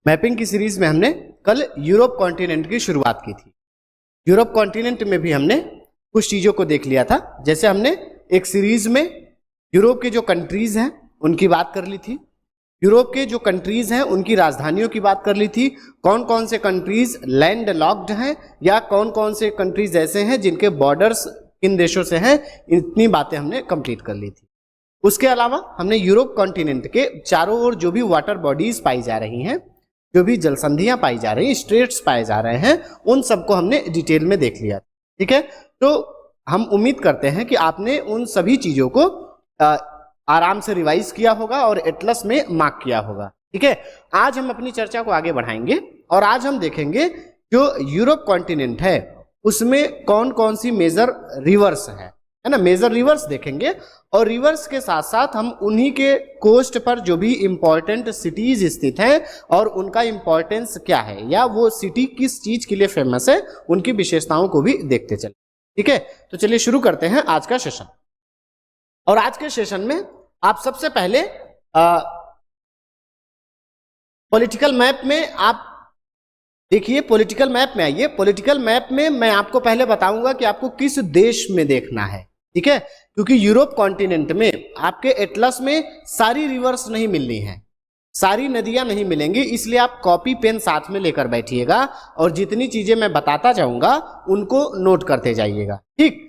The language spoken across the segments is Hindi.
मैपिंग की सीरीज में हमने कल यूरोप कॉन्टिनेंट की शुरुआत की थी। यूरोप कॉन्टिनेंट में भी हमने कुछ चीजों को देख लिया था। जैसे हमने एक सीरीज में यूरोप के जो कंट्रीज हैं उनकी बात कर ली थी, यूरोप के जो कंट्रीज हैं उनकी राजधानियों की बात कर ली थी, कौन कौन से कंट्रीज लैंड लॉक्ड हैं या कौन कौन से कंट्रीज ऐसे हैं जिनके बॉर्डर्स किन देशों से हैं, इतनी बातें हमने कंप्लीट कर ली थी। उसके अलावा हमने यूरोप कॉन्टिनेंट के चारों ओर जो भी वाटर बॉडीज पाई जा रही हैं, जो भी जलसंधियां पाई जा रही हैं, स्ट्रेट्स पाए जा रहे हैं, उन सबको हमने डिटेल में देख लिया। ठीक है, तो हम उम्मीद करते हैं कि आपने उन सभी चीजों को आराम से रिवाइज किया होगा और एटलस में मार्क किया होगा। ठीक है, आज हम अपनी चर्चा को आगे बढ़ाएंगे और आज हम देखेंगे जो यूरोप कॉन्टिनेंट है उसमें कौन कौन सी मेजर रिवर्स है ना, मेजर रिवर्स देखेंगे और रिवर्स के साथ साथ हम उन्हीं के कोस्ट पर जो भी इंपॉर्टेंट सिटीज स्थित हैं और उनका इंपॉर्टेंस क्या है या वो सिटी किस चीज के लिए फेमस है, उनकी विशेषताओं को भी देखते चले। ठीक है, तो चलिए शुरू करते हैं आज का सेशन। और आज के सेशन में आप सबसे पहले पॉलिटिकल मैप में आप देखिए, पॉलिटिकल मैप में आइए। पॉलिटिकल मैप में मैं आपको पहले बताऊंगा कि आपको किस देश में देखना है। ठीक है, क्योंकि यूरोप कॉन्टिनेंट में आपके एटलस में सारी रिवर्स नहीं मिलनी है, सारी नदियां नहीं मिलेंगी, इसलिए आप कॉपी पेन साथ में लेकर बैठिएगा और जितनी चीजें मैं बताता जाऊंगा उनको नोट करते जाइएगा। ठीक,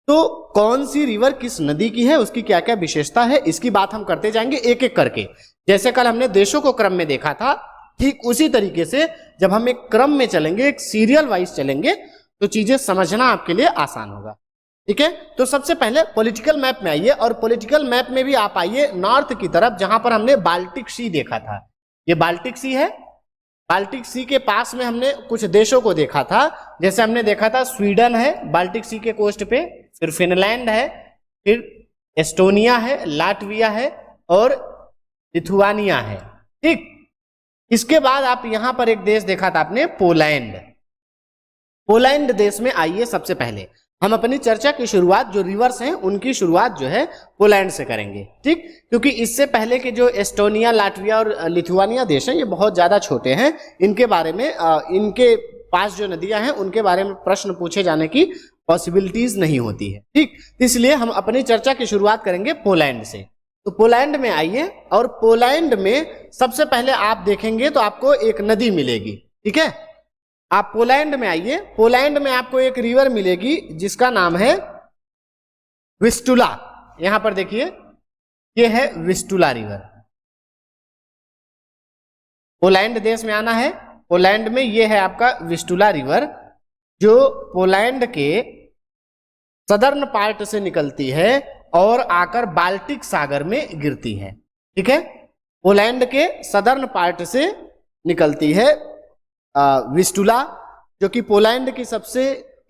तो कौन सी रिवर किस नदी की है, उसकी क्या क्या विशेषता है, इसकी बात हम करते जाएंगे एक एक करके। जैसे कल हमने देशों को क्रम में देखा था, ठीक उसी तरीके से जब हम एक क्रम में चलेंगे, एक सीरियल वाइज चलेंगे, तो चीजें समझना आपके लिए आसान होगा। ठीक है, तो सबसे पहले पॉलिटिकल मैप में आइए और पॉलिटिकल मैप में भी आप आइए नॉर्थ की तरफ, जहां पर हमने बाल्टिक सी देखा था। ये बाल्टिक सी है, बाल्टिक सी के पास में हमने कुछ देशों को देखा था। जैसे हमने देखा था स्वीडन है बाल्टिक सी के कोस्ट पे, फिर फिनलैंड है, फिर एस्टोनिया है, लाटविया है और लिथुआनिया है। ठीक, इसके बाद आप यहां पर एक देश देखा था आपने, पोलैंड। पोलैंड देश में आइए, सबसे पहले हम अपनी चर्चा की शुरुआत जो रिवर्स हैं उनकी शुरुआत जो है पोलैंड से करेंगे। ठीक, क्योंकि इससे पहले के जो एस्टोनिया, लाटविया और लिथुआनिया देश हैं ये बहुत ज्यादा छोटे हैं, इनके बारे में इनके पास जो नदियां हैं उनके बारे में प्रश्न पूछे जाने की पॉसिबिलिटीज नहीं होती है। ठीक, इसलिए हम अपनी चर्चा की शुरुआत करेंगे पोलैंड से। तो पोलैंड में आइए और पोलैंड में सबसे पहले आप देखेंगे तो आपको एक नदी मिलेगी। ठीक है, आप पोलैंड में आइए, पोलैंड में आपको एक रिवर मिलेगी जिसका नाम है विस्टुला। यहां पर देखिए, ये है विस्टुला रिवर। पोलैंड देश में आना है, पोलैंड में ये है आपका विस्टुला रिवर जो पोलैंड के सदर्न पार्ट से निकलती है और आकर बाल्टिक सागर में गिरती है। ठीक है, पोलैंड के सदर्न पार्ट से निकलती है विस्टुला, जो कि पोलैंड की सबसे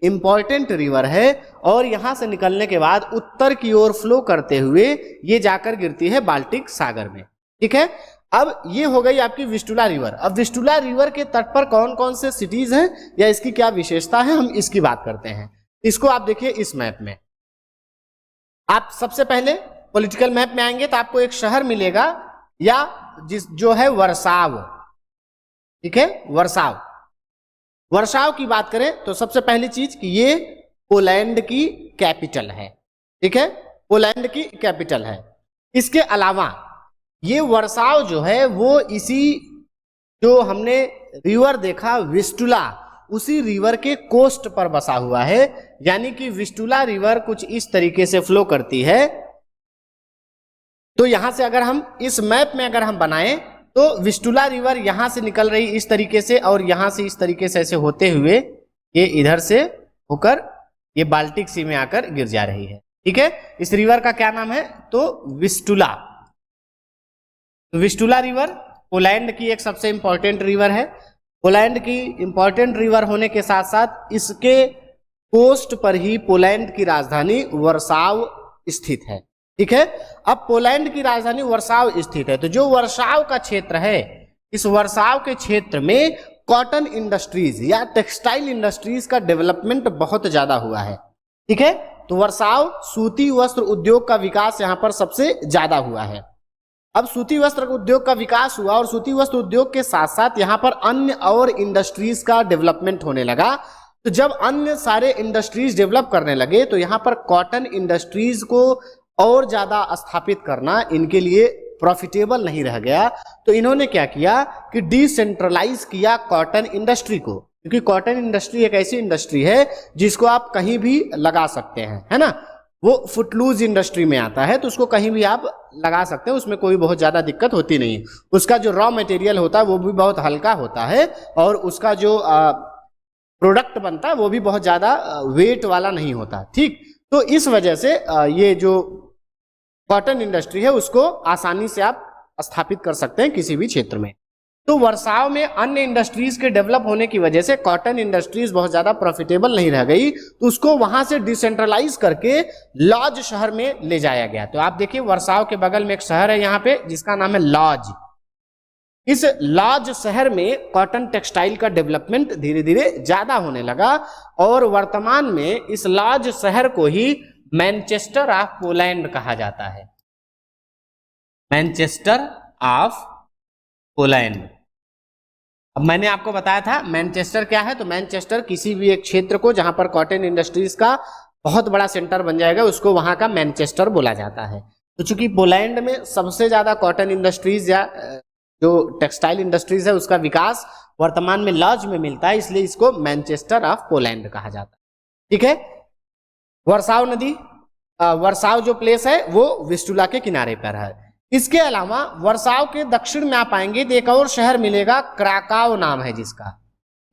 इंपॉर्टेंट रिवर है और यहां से निकलने के बाद उत्तर की ओर फ्लो करते हुए ये जाकर गिरती है बाल्टिक सागर में। ठीक है, अब ये हो गई आपकी विस्टुला रिवर। अब विस्टुला रिवर के तट पर कौन कौन से सिटीज हैं या इसकी क्या विशेषता है, हम इसकी बात करते हैं। इसको आप देखिए इस मैप में। आप सबसे पहले पॉलिटिकल मैप में आएंगे तो आपको एक शहर मिलेगा या जो है वर्साव। ठीक है, वर्साव। वर्साव की बात करें तो सबसे पहली चीज कि ये पोलैंड की कैपिटल है। ठीक है, पोलैंड की कैपिटल है। इसके अलावा ये वर्साव जो है वो इसी जो हमने रिवर देखा विस्टुला, उसी रिवर के कोस्ट पर बसा हुआ है। यानी कि विस्टुला रिवर कुछ इस तरीके से फ्लो करती है। तो यहां से अगर हम इस मैप में अगर हम बनाएं तो विस्टुला रिवर यहां से निकल रही इस तरीके से और यहां से इस तरीके से ऐसे होते हुए ये इधर से होकर ये बाल्टिक सी में आकर गिर जा रही है। ठीक है, इस रिवर का क्या नाम है, तो विस्टुला। तो विस्टुला रिवर पोलैंड की एक सबसे इंपॉर्टेंट रिवर है। पोलैंड की इंपॉर्टेंट रिवर होने के साथ साथ इसके कोस्ट पर ही पोलैंड की राजधानी वर्साव स्थित है। ठीक है, अब पोलैंड की राजधानी वर्साव स्थित है, तो जो वर्साव का क्षेत्र है, इस वर्साव के क्षेत्र में कॉटन इंडस्ट्रीज या टेक्सटाइल इंडस्ट्रीज का डेवलपमेंट बहुत ज्यादा हुआ है। ठीक है, तो वर्साव सूती वस्त्र उद्योग का विकास यहां पर सबसे ज्यादा हुआ है। अब सूती वस्त्र उद्योग का विकास हुआ और सूती वस्त्र उद्योग के साथ साथ यहाँ पर अन्य और इंडस्ट्रीज का डेवलपमेंट होने लगा। तो जब अन्य सारे इंडस्ट्रीज डेवलप करने लगे तो यहाँ पर कॉटन इंडस्ट्रीज को और ज्यादा स्थापित करना इनके लिए प्रॉफिटेबल नहीं रह गया। तो इन्होंने क्या किया कि डिसेंट्रलाइज किया कॉटन इंडस्ट्री को, क्योंकि कॉटन इंडस्ट्री एक ऐसी इंडस्ट्री है जिसको आप कहीं भी लगा सकते हैं, है ना। वो फुटलूज इंडस्ट्री में आता है तो उसको कहीं भी आप लगा सकते हैं, उसमें कोई बहुत ज्यादा दिक्कत होती नहीं। उसका जो रॉ मटेरियल होता है वो भी बहुत हल्का होता है और उसका जो प्रोडक्ट बनता है वो भी बहुत ज्यादा वेट वाला नहीं होता, ठीक। तो इस वजह से ये जो कॉटन इंडस्ट्री है उसको आसानी से आप स्थापित कर सकते हैं किसी भी क्षेत्र में। तो वर्साव में अन्य इंडस्ट्रीज के डेवलप होने की वजह से कॉटन इंडस्ट्रीज बहुत ज्यादा प्रॉफिटेबल नहीं रह गई, तो उसको वहां से डिसेंट्रलाइज करके लॉज शहर में ले जाया गया। तो आप देखिए वर्साव के बगल में एक शहर है यहाँ पे जिसका नाम है लॉज। इस लॉज शहर में कॉटन टेक्सटाइल का डेवलपमेंट धीरे धीरे ज्यादा होने लगा और वर्तमान में इस लॉज शहर को ही मैनचेस्टर ऑफ पोलैंड कहा जाता है। Manchester of Poland. अब मैंने आपको बताया था मैनचेस्टर क्या है, तो मैनचेस्टर किसी भी एक क्षेत्र को जहां पर कॉटन इंडस्ट्रीज का बहुत बड़ा सेंटर बन जाएगा उसको वहां का मैनचेस्टर बोला जाता है। तो चूंकि पोलैंड में सबसे ज्यादा कॉटन इंडस्ट्रीज या जो टेक्सटाइल इंडस्ट्रीज है उसका विकास वर्तमान में लॉज में मिलता है, इसलिए इसको मैनचेस्टर ऑफ पोलैंड कहा जाता है, ठीक है। वर्साव नदी, वर्साव जो प्लेस है वो विस्टुला के किनारे पर है। इसके अलावा वर्साव के दक्षिण में आप आएंगे तो एक और शहर मिलेगा, क्राकाव नाम है जिसका,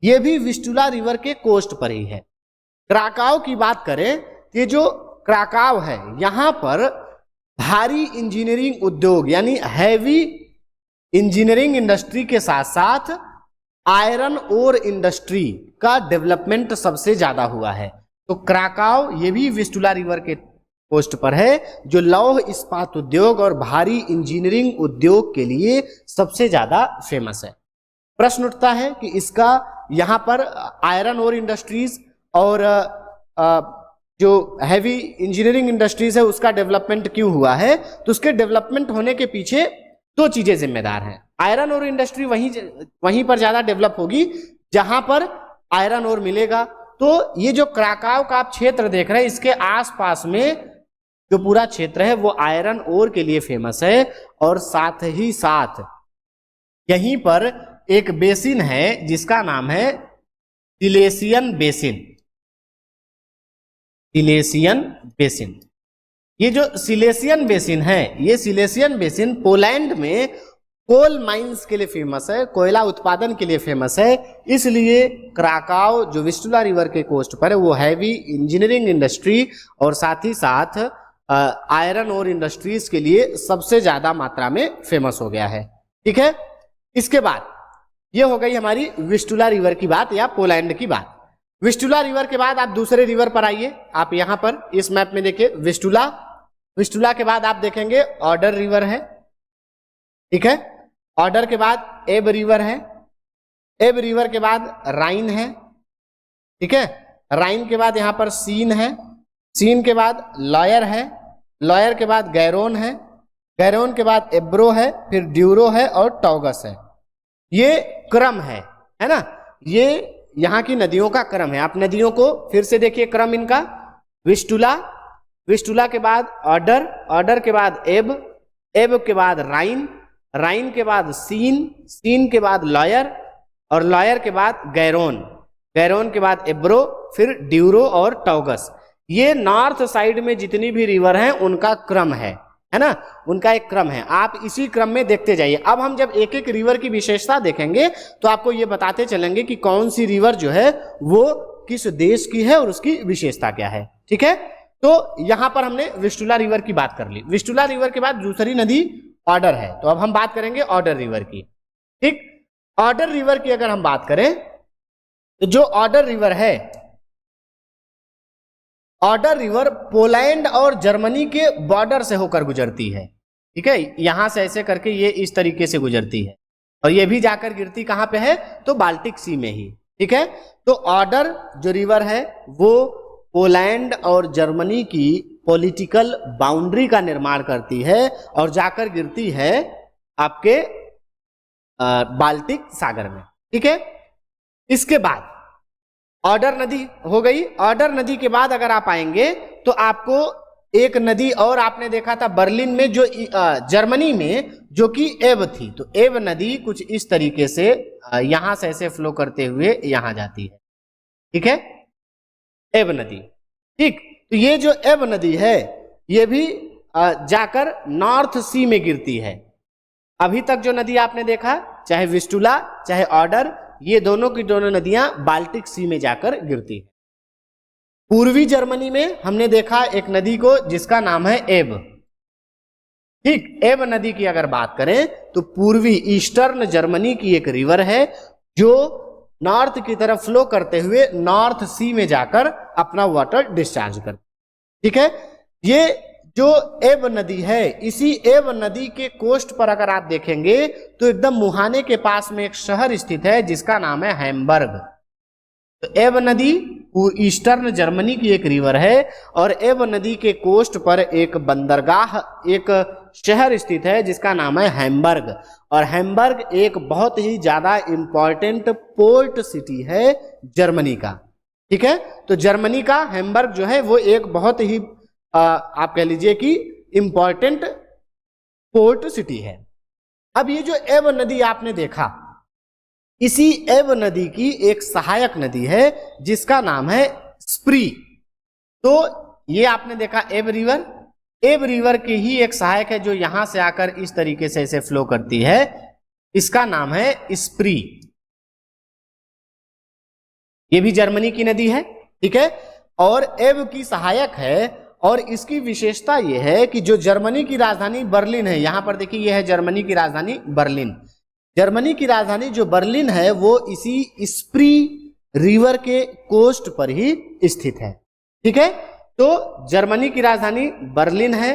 ये भी विस्टुला रिवर के कोस्ट पर ही है। क्राकाव की बात करें तो ये जो क्राकाव है यहां पर भारी इंजीनियरिंग उद्योग यानी हैवी इंजीनियरिंग इंडस्ट्री के साथ साथ आयरन ओर इंडस्ट्री का डेवलपमेंट सबसे ज्यादा हुआ है। तो क्राकाव ये भी विस्टुला रिवर के कोस्ट पर है जो लौह इस्पात उद्योग और भारी इंजीनियरिंग उद्योग के लिए सबसे ज्यादा फेमस है। प्रश्न उठता है कि इसका यहाँ पर आयरन ओर इंडस्ट्रीज और जो हैवी इंजीनियरिंग इंडस्ट्रीज है उसका डेवलपमेंट क्यों हुआ है, तो उसके डेवलपमेंट होने के पीछे दो चीजें जिम्मेदार हैं। आयरन ओर इंडस्ट्री वहीं पर ज्यादा डेवलप होगी जहां पर आयरन ओर मिलेगा। तो ये जो क्राकाव का आप क्षेत्र देख रहे हैं इसके आसपास में जो पूरा क्षेत्र है वो आयरन ओर के लिए फेमस है और साथ ही साथ यहीं पर एक बेसिन है जिसका नाम है सिलेसियन बेसिन। सिलेसियन बेसिन, ये जो सिलेसियन बेसिन है ये सिलेसियन बेसिन पोलैंड में कोल माइंस के लिए फेमस है, कोयला उत्पादन के लिए फेमस है। इसलिए क्राकाव जो विस्टुला रिवर के कोस्ट पर है वो हैवी इंजीनियरिंग इंडस्ट्री और साथ ही साथ आयरन और इंडस्ट्रीज के लिए सबसे ज्यादा मात्रा में फेमस हो गया है, ठीक है। इसके बाद ये हो गई हमारी विस्टुला रिवर की बात या पोलैंड की बात। विस्टुला रिवर के बाद आप दूसरे रिवर पर आइए। आप यहां पर इस मैप में देखिए विस्टुला, विस्टुला के बाद आप देखेंगे ऑर्डर रिवर है, ठीक है। ऑर्डर के बाद एब रिवर है, एब रिवर के बाद राइन है, ठीक है। राइन के बाद यहां पर सीन है, सीन के बाद लॉयर है, लॉयर के बाद गैरोन है, गैरोन के बाद एब्रो है, फिर ड्यूरो है और टॉगस है। ये क्रम है ना, ये यहाँ की नदियों का क्रम है। आप नदियों को फिर से देखिए क्रम इनका, विस्टुला, विस्टुला के बाद ऑर्डर, ऑर्डर के बाद एब, एब के बाद राइन, राइन के बाद सीन, सीन के बाद लॉयर और लॉयर के बाद गैरोन, गैरोन के बाद एब्रो, फिर ड्यूरो और टॉगस। ये नॉर्थ साइड में जितनी भी रिवर हैं उनका क्रम है ना, उनका एक क्रम है। आप इसी क्रम में देखते जाइए। अब हम जब एक एक रिवर की विशेषता देखेंगे तो आपको ये बताते चलेंगे कि कौन सी रिवर जो है वो किस देश की है और उसकी विशेषता क्या है, ठीक है। तो यहां पर हमने विस्टुला रिवर की बात कर ली। विस्टुला रिवर के बाद दूसरी नदी ऑर्डर है, तो अब हम बात करेंगे ऑर्डर रिवर की, ठीक। ऑर्डर रिवर की अगर हम बात करें तो जो ऑर्डर रिवर है, ऑर्डर रिवर पोलैंड और जर्मनी के बॉर्डर से होकर गुजरती है, ठीक है। यहां से ऐसे करके ये इस तरीके से गुजरती है और ये भी जाकर गिरती कहां पे है, तो बाल्टिक सी में ही, ठीक है। तो ऑर्डर जो रिवर है वो पोलैंड और जर्मनी की पॉलिटिकल बाउंड्री का निर्माण करती है और जाकर गिरती है आपके बाल्टिक सागर में। ठीक है, इसके बाद ऑडर नदी हो गई। ऑडर नदी के बाद अगर आप आएंगे तो आपको एक नदी और आपने देखा था बर्लिन में, जो जर्मनी में, जो कि एब थी। तो एब नदी कुछ इस तरीके से यहां से ऐसे फ्लो करते हुए यहां जाती है। ठीक है, एब नदी। ठीक, तो ये जो एब नदी है ये भी जाकर नॉर्थ सी में गिरती है। अभी तक जो नदी आपने देखा, चाहे विस्टुला चाहे ऑडर, ये दोनों की दोनों नदियां बाल्टिक सी में जाकर गिरती है। पूर्वी जर्मनी में हमने देखा एक नदी को जिसका नाम है एब। ठीक, एब नदी की अगर बात करें तो पूर्वी ईस्टर्न जर्मनी की एक रिवर है जो नॉर्थ की तरफ फ्लो करते हुए नॉर्थ सी में जाकर अपना वाटर डिस्चार्ज करती है। ठीक है, ये जो एब नदी है, इसी एब नदी के कोस्ट पर अगर आप देखेंगे तो एकदम मुहाने के पास में एक शहर स्थित है जिसका नाम है हैम्बर्ग। तो एब नदी ईस्टर्न जर्मनी की एक रिवर है और एब नदी के कोस्ट पर एक बंदरगाह, एक शहर स्थित है जिसका नाम है हैम्बर्ग। और हैम्बर्ग एक बहुत ही ज्यादा इंपॉर्टेंट पोर्ट सिटी है जर्मनी का। ठीक है, तो जर्मनी का हैम्बर्ग जो है वो एक बहुत ही आप कह लीजिए कि इंपॉर्टेंट पोर्ट सिटी है। अब ये जो एब नदी आपने देखा, इसी एब नदी की एक सहायक नदी है जिसका नाम है स्प्री। तो ये आपने देखा एब रिवर, एब रिवर की ही एक सहायक है जो यहां से आकर इस तरीके से ऐसे फ्लो करती है, इसका नाम है स्प्री। ये भी जर्मनी की नदी है। ठीक है, और एब की सहायक है और इसकी विशेषता यह है कि जो जर्मनी की राजधानी बर्लिन है, यहां पर देखिए यह है जर्मनी की राजधानी बर्लिन। जर्मनी की राजधानी जो बर्लिन है वो इसी स्प्री रिवर के कोस्ट पर ही स्थित है। ठीक है, तो जर्मनी की राजधानी बर्लिन है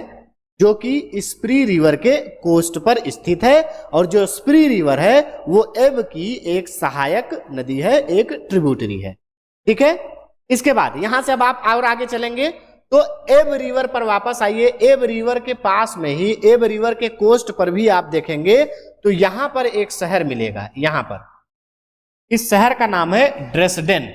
जो कि स्प्री रिवर के कोस्ट पर स्थित है और जो स्प्री रिवर है वो एब की एक सहायक नदी है, एक ट्रिब्यूटरी है। ठीक है, इसके बाद यहां से अब आप और आगे चलेंगे तो एब रिवर पर वापस आइए। एब रिवर के पास में ही, एब रिवर के कोस्ट पर भी आप देखेंगे तो यहां पर एक शहर मिलेगा। यहां पर इस शहर का नाम है ड्रेसडेन।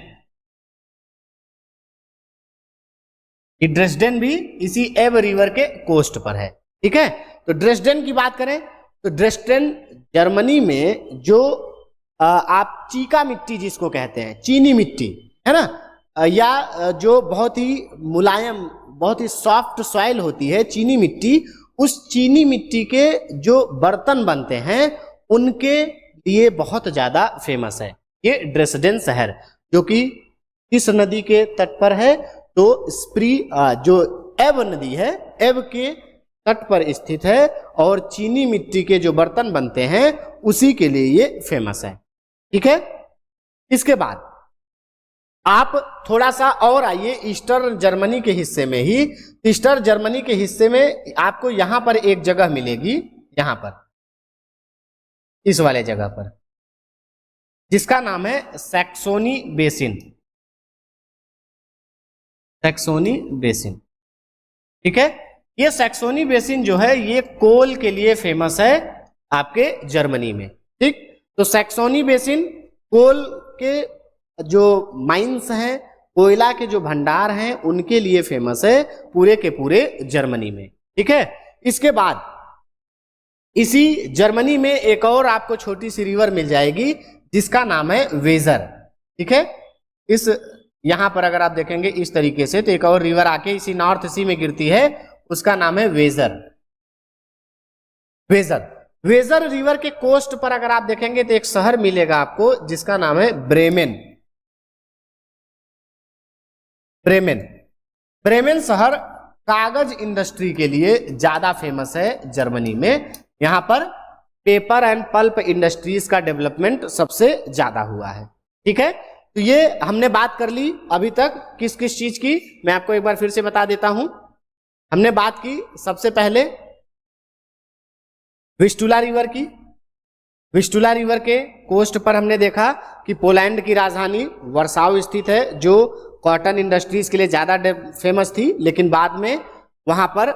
ड्रेसडेन भी इसी एब रिवर के कोस्ट पर है। ठीक है, तो ड्रेसडेन की बात करें तो ड्रेसडेन जर्मनी में जो आप चीका मिट्टी जिसको कहते हैं, चीनी मिट्टी है ना, या जो बहुत ही मुलायम, बहुत ही सॉफ्ट सॉइल होती है चीनी मिट्टी, उस चीनी मिट्टी के जो बर्तन बनते हैं उनके लिए बहुत ज्यादा फेमस है ये ड्रेसडेन शहर, जो कि किस नदी के तट पर है, तो स्प्री जो एब नदी है, एब के तट पर स्थित है और चीनी मिट्टी के जो बर्तन बनते हैं उसी के लिए ये फेमस है। ठीक है, इसके बाद आप थोड़ा सा और आइए ईस्टर्न जर्मनी के हिस्से में ही। ईस्टर्न जर्मनी के हिस्से में आपको यहां पर एक जगह मिलेगी, यहां पर इस वाले जगह पर, जिसका नाम है सैक्सोनी बेसिन। Saxony basin. ठीक है, ये सैक्सोनी बेसिन जो है ये कोल के लिए फेमस है आपके जर्मनी में। ठीक, तो सैक्सोनी बेसिन कोल के जो माइंस हैं, कोयला के जो भंडार हैं उनके लिए फेमस है पूरे के पूरे जर्मनी में। ठीक है, इसके बाद इसी जर्मनी में एक और आपको छोटी सी रिवर मिल जाएगी जिसका नाम है वेजर। ठीक है, इस यहां पर अगर आप देखेंगे इस तरीके से तो एक और रिवर आके इसी नॉर्थ सी में गिरती है, उसका नाम है वेजर। वेजर वेजर रिवर के कोस्ट पर अगर आप देखेंगे तो एक शहर मिलेगा आपको जिसका नाम है ब्रेमेन। ब्रेमेन ब्रेमेन शहर कागज इंडस्ट्री के लिए ज्यादा फेमस है जर्मनी में। यहां पर पेपर एंड पल्प इंडस्ट्रीज का डेवलपमेंट सबसे ज्यादा हुआ है। ठीक है, तो ये हमने बात कर ली अभी तक किस किस चीज की, मैं आपको एक बार फिर से बता देता हूं। हमने बात की सबसे पहले विस्टुला रिवर की। विस्टुला रिवर के कोस्ट पर हमने देखा कि पोलैंड की राजधानी वर्साव स्थित है, जो कॉटन इंडस्ट्रीज के लिए ज्यादा फेमस थी, लेकिन बाद में वहां पर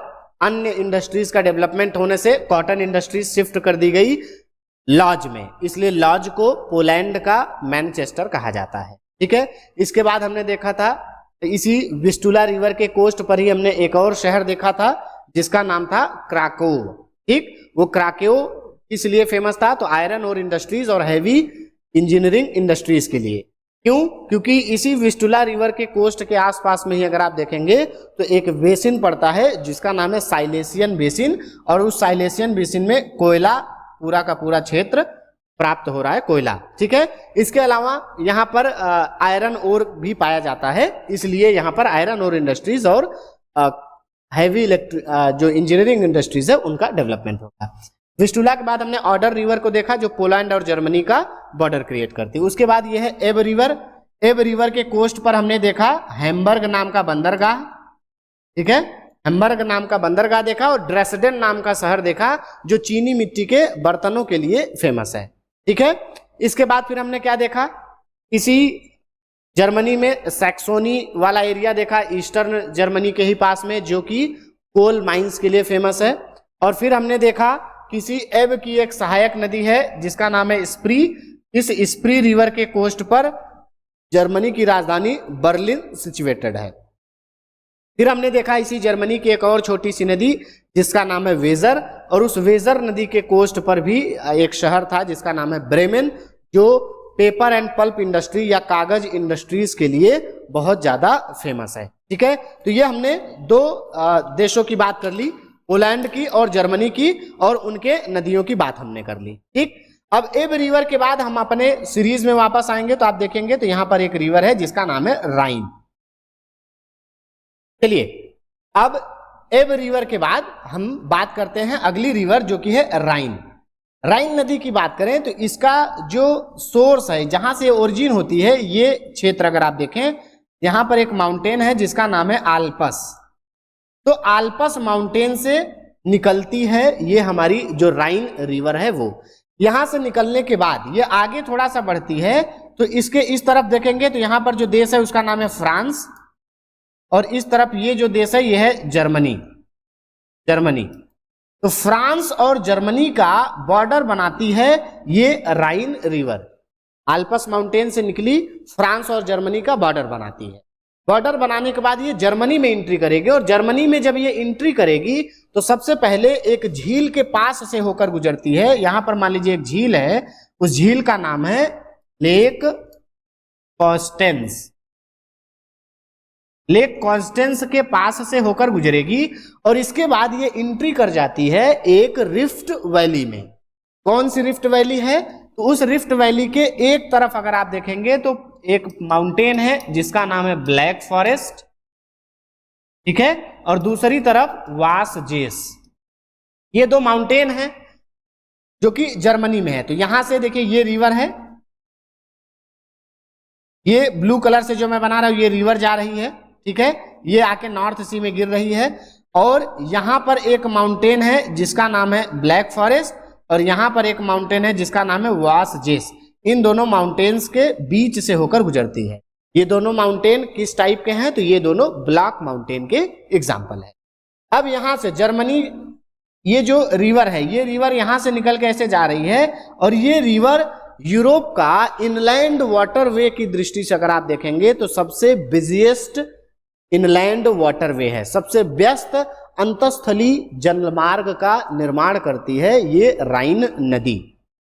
अन्य इंडस्ट्रीज का डेवलपमेंट होने से कॉटन इंडस्ट्रीज शिफ्ट कर दी गई लॉज में, इसलिए लॉज को पोलैंड का मैनचेस्टर कहा जाता है। ठीक है, इसके बाद हमने देखा था इसी विस्टुला रिवर के कोस्ट पर ही हमने एक और शहर देखा था जिसका नाम था क्राकोव। ठीक, वो क्राकोव इसलिए फेमस था तो आयरन और इंडस्ट्रीज और हैवी इंजीनियरिंग इंडस्ट्रीज के लिए। क्यों? क्योंकि इसी विस्टुला रिवर के कोस्ट के आसपास में ही अगर आप देखेंगे तो एक बेसिन पड़ता है जिसका नाम है साइलेशियन बेसिन, और उस साइलेशियन बेसिन में कोयला पूरा का पूरा क्षेत्र प्राप्त हो रहा है, कोयला। ठीक है, इसके अलावा यहाँ पर आयरन ओर भी पाया जाता है, इसलिए यहाँ पर आयरन ओर इंडस्ट्रीज और हैवी जो इंजीनियरिंग इंडस्ट्रीज है उनका डेवलपमेंट होगा। विस्टुला के बाद हमने ऑर्डर रिवर को देखा जो पोलैंड और जर्मनी का बॉर्डर क्रिएट करती है। उसके बाद यह है एब रिवर। एब रिवर के कोस्ट पर हमने देखा हैम्बर्ग नाम का बंदरगाह। ठीक है, हैम्बर्ग नाम का बंदरगाह देखा और ड्रेसडेन नाम का शहर देखा जो चीनी मिट्टी के बर्तनों के लिए फेमस है। ठीक है, इसके बाद फिर हमने क्या देखा, इसी जर्मनी में सैक्सोनी वाला एरिया देखा, ईस्टर्न जर्मनी के ही पास में, जो कि कोल माइंस के लिए फेमस है। और फिर हमने देखा किसी एब की एक सहायक नदी है जिसका नाम है स्प्री। इस स्प्री रिवर के कोस्ट पर जर्मनी की राजधानी बर्लिन सिचुएटेड है। फिर हमने देखा इसी जर्मनी की एक और छोटी सी नदी जिसका नाम है वेजर, और उस वेजर नदी के कोस्ट पर भी एक शहर था जिसका नाम है ब्रेमेन, जो पेपर एंड पल्प इंडस्ट्री या कागज इंडस्ट्रीज के लिए बहुत ज्यादा फेमस है। ठीक है, तो ये हमने दो देशों की बात कर ली, पोलैंड की और जर्मनी की, और उनके नदियों की बात हमने कर ली। ठीक, अब एब रिवर के बाद हम अपने सीरीज में वापस आएंगे तो आप देखेंगे तो यहां पर एक रिवर है जिसका नाम है राइन। चलिए, अब एब रिवर के बाद हम बात करते हैं अगली रिवर जो कि है राइन। राइन नदी की बात करें तो इसका जो सोर्स है, जहां से ओरिजिन होती है, ये क्षेत्र अगर आप देखें, यहां पर एक माउंटेन है जिसका नाम है आल्पस। तो आल्पस माउंटेन से निकलती है ये हमारी जो राइन रिवर है वो। यहां से निकलने के बाद ये आगे थोड़ा सा बढ़ती है तो इसके इस तरफ देखेंगे तो यहां पर जो देश है उसका नाम है फ्रांस, और इस तरफ ये जो देश है ये है जर्मनी। तो फ्रांस और जर्मनी का बॉर्डर बनाती है ये राइन रिवर। आल्पस माउंटेन से निकली, फ्रांस और जर्मनी का बॉर्डर बनाती है। बॉर्डर बनाने के बाद ये जर्मनी में एंट्री करेगी, और जर्मनी में जब ये एंट्री करेगी तो सबसे पहले एक झील के पास से होकर गुजरती है। यहां पर मान लीजिए एक झील है, उस झील का नाम है लेक कॉन्स्टेंस। लेक कॉन्स्टेंस के पास से होकर गुजरेगी और इसके बाद ये एंट्री कर जाती है एक रिफ्ट वैली में। कौन सी रिफ्ट वैली है? तो उस रिफ्ट वैली के एक तरफ अगर आप देखेंगे तो एक माउंटेन है जिसका नाम है ब्लैक फॉरेस्ट, ठीक है, और दूसरी तरफ वास जेस। ये दो माउंटेन हैं जो कि जर्मनी में है। तो यहां से देखिए ये रिवर है, ये ब्लू कलर से जो मैं बना रहा हूं ये रिवर जा रही है, ठीक है, ये आके नॉर्थ सी में गिर रही है, और यहां पर एक माउंटेन है जिसका नाम है ब्लैक फॉरेस्ट, और यहां पर एक माउंटेन है जिसका नाम है वास जेस। इन दोनों माउंटेन्स के बीच से होकर गुजरती है। ये दोनों माउंटेन किस टाइप के हैं? तो ये दोनों ब्लॉक माउंटेन के एग्जाम्पल है। अब यहां से जर्मनी, ये जो रिवर है, ये रिवर यहां से निकल के ऐसे जा रही है, और ये रिवर यूरोप का इनलैंड वाटरवे की दृष्टि से अगर आप देखेंगे तो सबसे बिजिएस्ट इनलैंड वाटरवे है, सबसे व्यस्त अंतस्थली जलमार्ग का निर्माण करती है ये राइन नदी,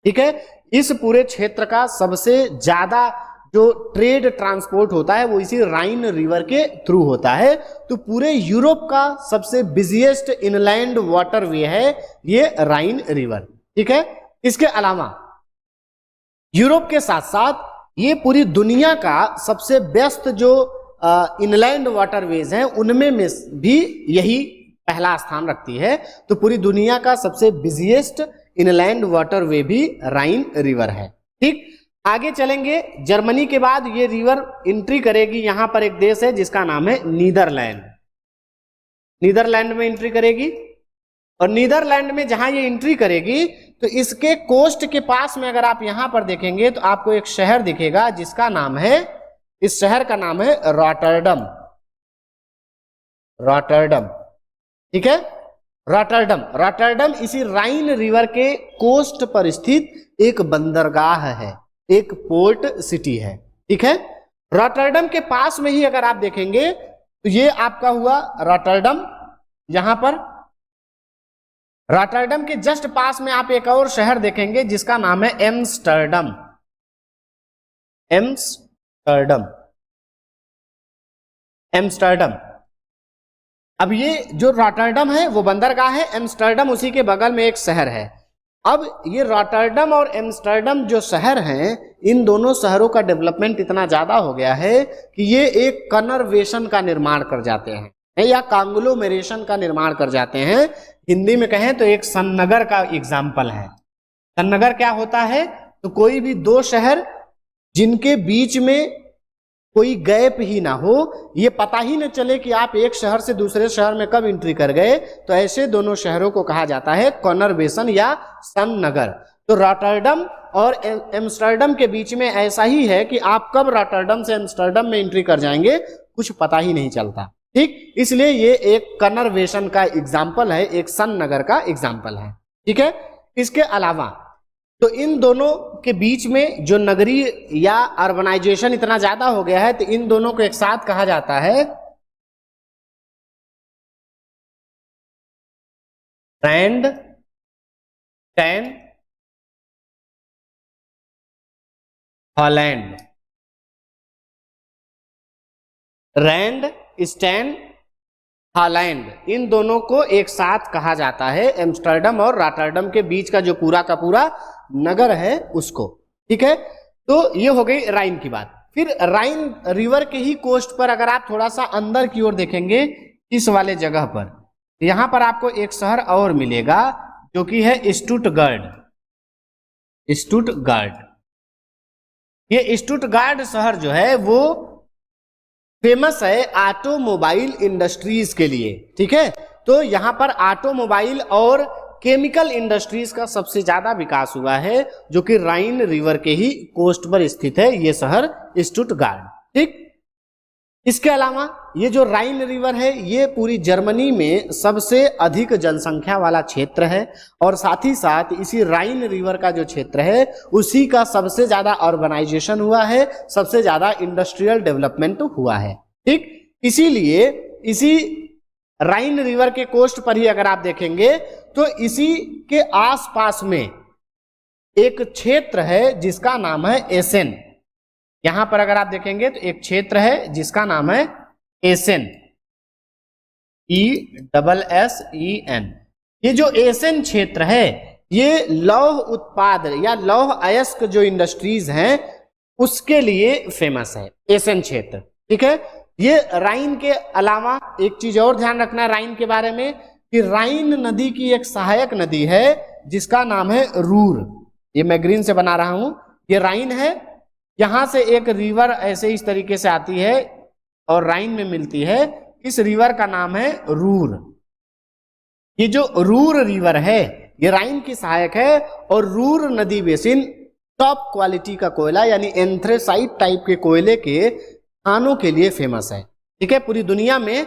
ठीक है। इस पूरे क्षेत्र का सबसे ज्यादा जो ट्रेड ट्रांसपोर्ट होता है वो इसी राइन रिवर के थ्रू होता है। तो पूरे यूरोप का सबसे बिजिएस्ट इनलैंड वाटरवे है ये राइन रिवर, ठीक है। इसके अलावा यूरोप के साथ साथ ये पूरी दुनिया का सबसे व्यस्त जो इनलैंड वाटरवेज हैं उनमें में भी यही पहला स्थान रखती है। तो पूरी दुनिया का सबसे बिजिएस्ट इनलैंड वाटरवे भी राइन रिवर है, ठीक। आगे चलेंगे, जर्मनी के बाद ये रिवर एंट्री करेगी, यहां पर एक देश है जिसका नाम है नीदरलैंड। नीदरलैंड में एंट्री करेगी, और नीदरलैंड में जहां ये एंट्री करेगी तो इसके कोस्ट के पास में अगर आप यहां पर देखेंगे तो आपको एक शहर दिखेगा जिसका नाम है, इस शहर का नाम है रॉटरडम। रॉटरडम, ठीक है। रॉटरडम, रॉटरडम इसी राइन रिवर के कोस्ट पर स्थित एक बंदरगाह है, एक पोर्ट सिटी है, ठीक है। रॉटरडम के पास में ही अगर आप देखेंगे तो ये आपका हुआ रॉटरडम। यहां पर रॉटरडम के जस्ट पास में आप एक और शहर देखेंगे जिसका नाम है एम्स्टर्डम, एम्स्टर्डम, एम्स्टर्डम। अब ये जो रॉटरडम है वो बंदरगाह है, एम्स्टर्डम उसी के बगल में एक शहर है। अब ये रॉटरडम और एम्स्टर्डम जो शहर हैं, इन दोनों शहरों का डेवलपमेंट इतना ज्यादा हो गया है कि ये एक कन्वर्सेशन का निर्माण कर जाते हैं या कांग्लोमेरेशन का निर्माण कर जाते हैं। हिंदी में कहें तो एक सन्नगर का एग्जाम्पल है। सन्नगर क्या होता है, तो कोई भी दो शहर जिनके बीच में कोई गैप ही ना हो, ये पता ही न चले कि आप एक शहर से दूसरे शहर में कब एंट्री कर गए, तो ऐसे दोनों शहरों को कहा जाता है कॉन्वर्सेशन या सन्नगर। तो रॉटरडम और एम्स्टर्डम के बीच में ऐसा ही है कि आप कब रॉटरडम से एम्स्टर्डम में एंट्री कर जाएंगे कुछ पता ही नहीं चलता, ठीक। इसलिए ये एक कन्वर्सेशन का एग्जाम्पल है, एक सन्नगर का एग्जाम्पल है, ठीक है। इसके अलावा तो इन दोनों के बीच में जो नगरीय या अर्बनाइजेशन इतना ज्यादा हो गया है, तो इन दोनों को एक साथ कहा जाता है Randstad Holland, Randstad Holland, इन दोनों को एक साथ कहा जाता है। एम्स्टर्डम और रॉटरडम के बीच का जो पूरा का पूरा नगर है उसको, ठीक है। तो ये हो गई राइन की बात। फिर राइन रिवर के ही कोस्ट पर अगर आप थोड़ा सा अंदर की ओर देखेंगे, इस वाले जगह पर, यहां पर आपको एक शहर और मिलेगा जो कि है स्टुटगार्ड, स्टुटगार्ड। ये स्टुटगार्ड शहर जो है वो फेमस है ऑटोमोबाइल इंडस्ट्रीज के लिए, ठीक है। तो यहां पर ऑटोमोबाइल और केमिकल इंडस्ट्रीज का सबसे ज्यादा विकास हुआ है, जो कि राइन रिवर के ही कोस्ट पर स्थित है ये शहर स्टुटगार्ड, ठीक। इसके अलावा ये जो राइन रिवर है ये पूरी जर्मनी में सबसे अधिक जनसंख्या वाला क्षेत्र है, और साथ ही साथ इसी राइन रिवर का जो क्षेत्र है उसी का सबसे ज्यादा अर्बनाइजेशन हुआ है, सबसे ज्यादा इंडस्ट्रियल डेवलपमेंट हुआ है, ठीक। इसीलिए इसी राइन रिवर के कोस्ट पर ही अगर आप देखेंगे तो इसी के आसपास में एक क्षेत्र है जिसका नाम है एसेन। यहां पर अगर आप देखेंगे तो एक क्षेत्र है जिसका नाम है एसेन, ESSEN। ये जो एसेन क्षेत्र है ये लौह उत्पाद या लौह अयस्क जो इंडस्ट्रीज हैं उसके लिए फेमस है एसेन क्षेत्र, ठीक है। ये राइन के अलावा एक चीज और ध्यान रखना है राइन के बारे में कि राइन नदी की एक सहायक नदी है जिसका नाम है रूर। ये मैं ग्रीन से बना रहा हूं, ये राइन है। यहां से एक रिवर ऐसे इस तरीके से आती है और राइन में मिलती है, इस रिवर का नाम है रूर। ये जो रूर रिवर है ये राइन की सहायक है, और रूर नदी बेसिन टॉप क्वालिटी का कोयला यानी एंथ्रेसाइट टाइप के कोयले के खानों के लिए फेमस है, ठीक है। पूरी दुनिया में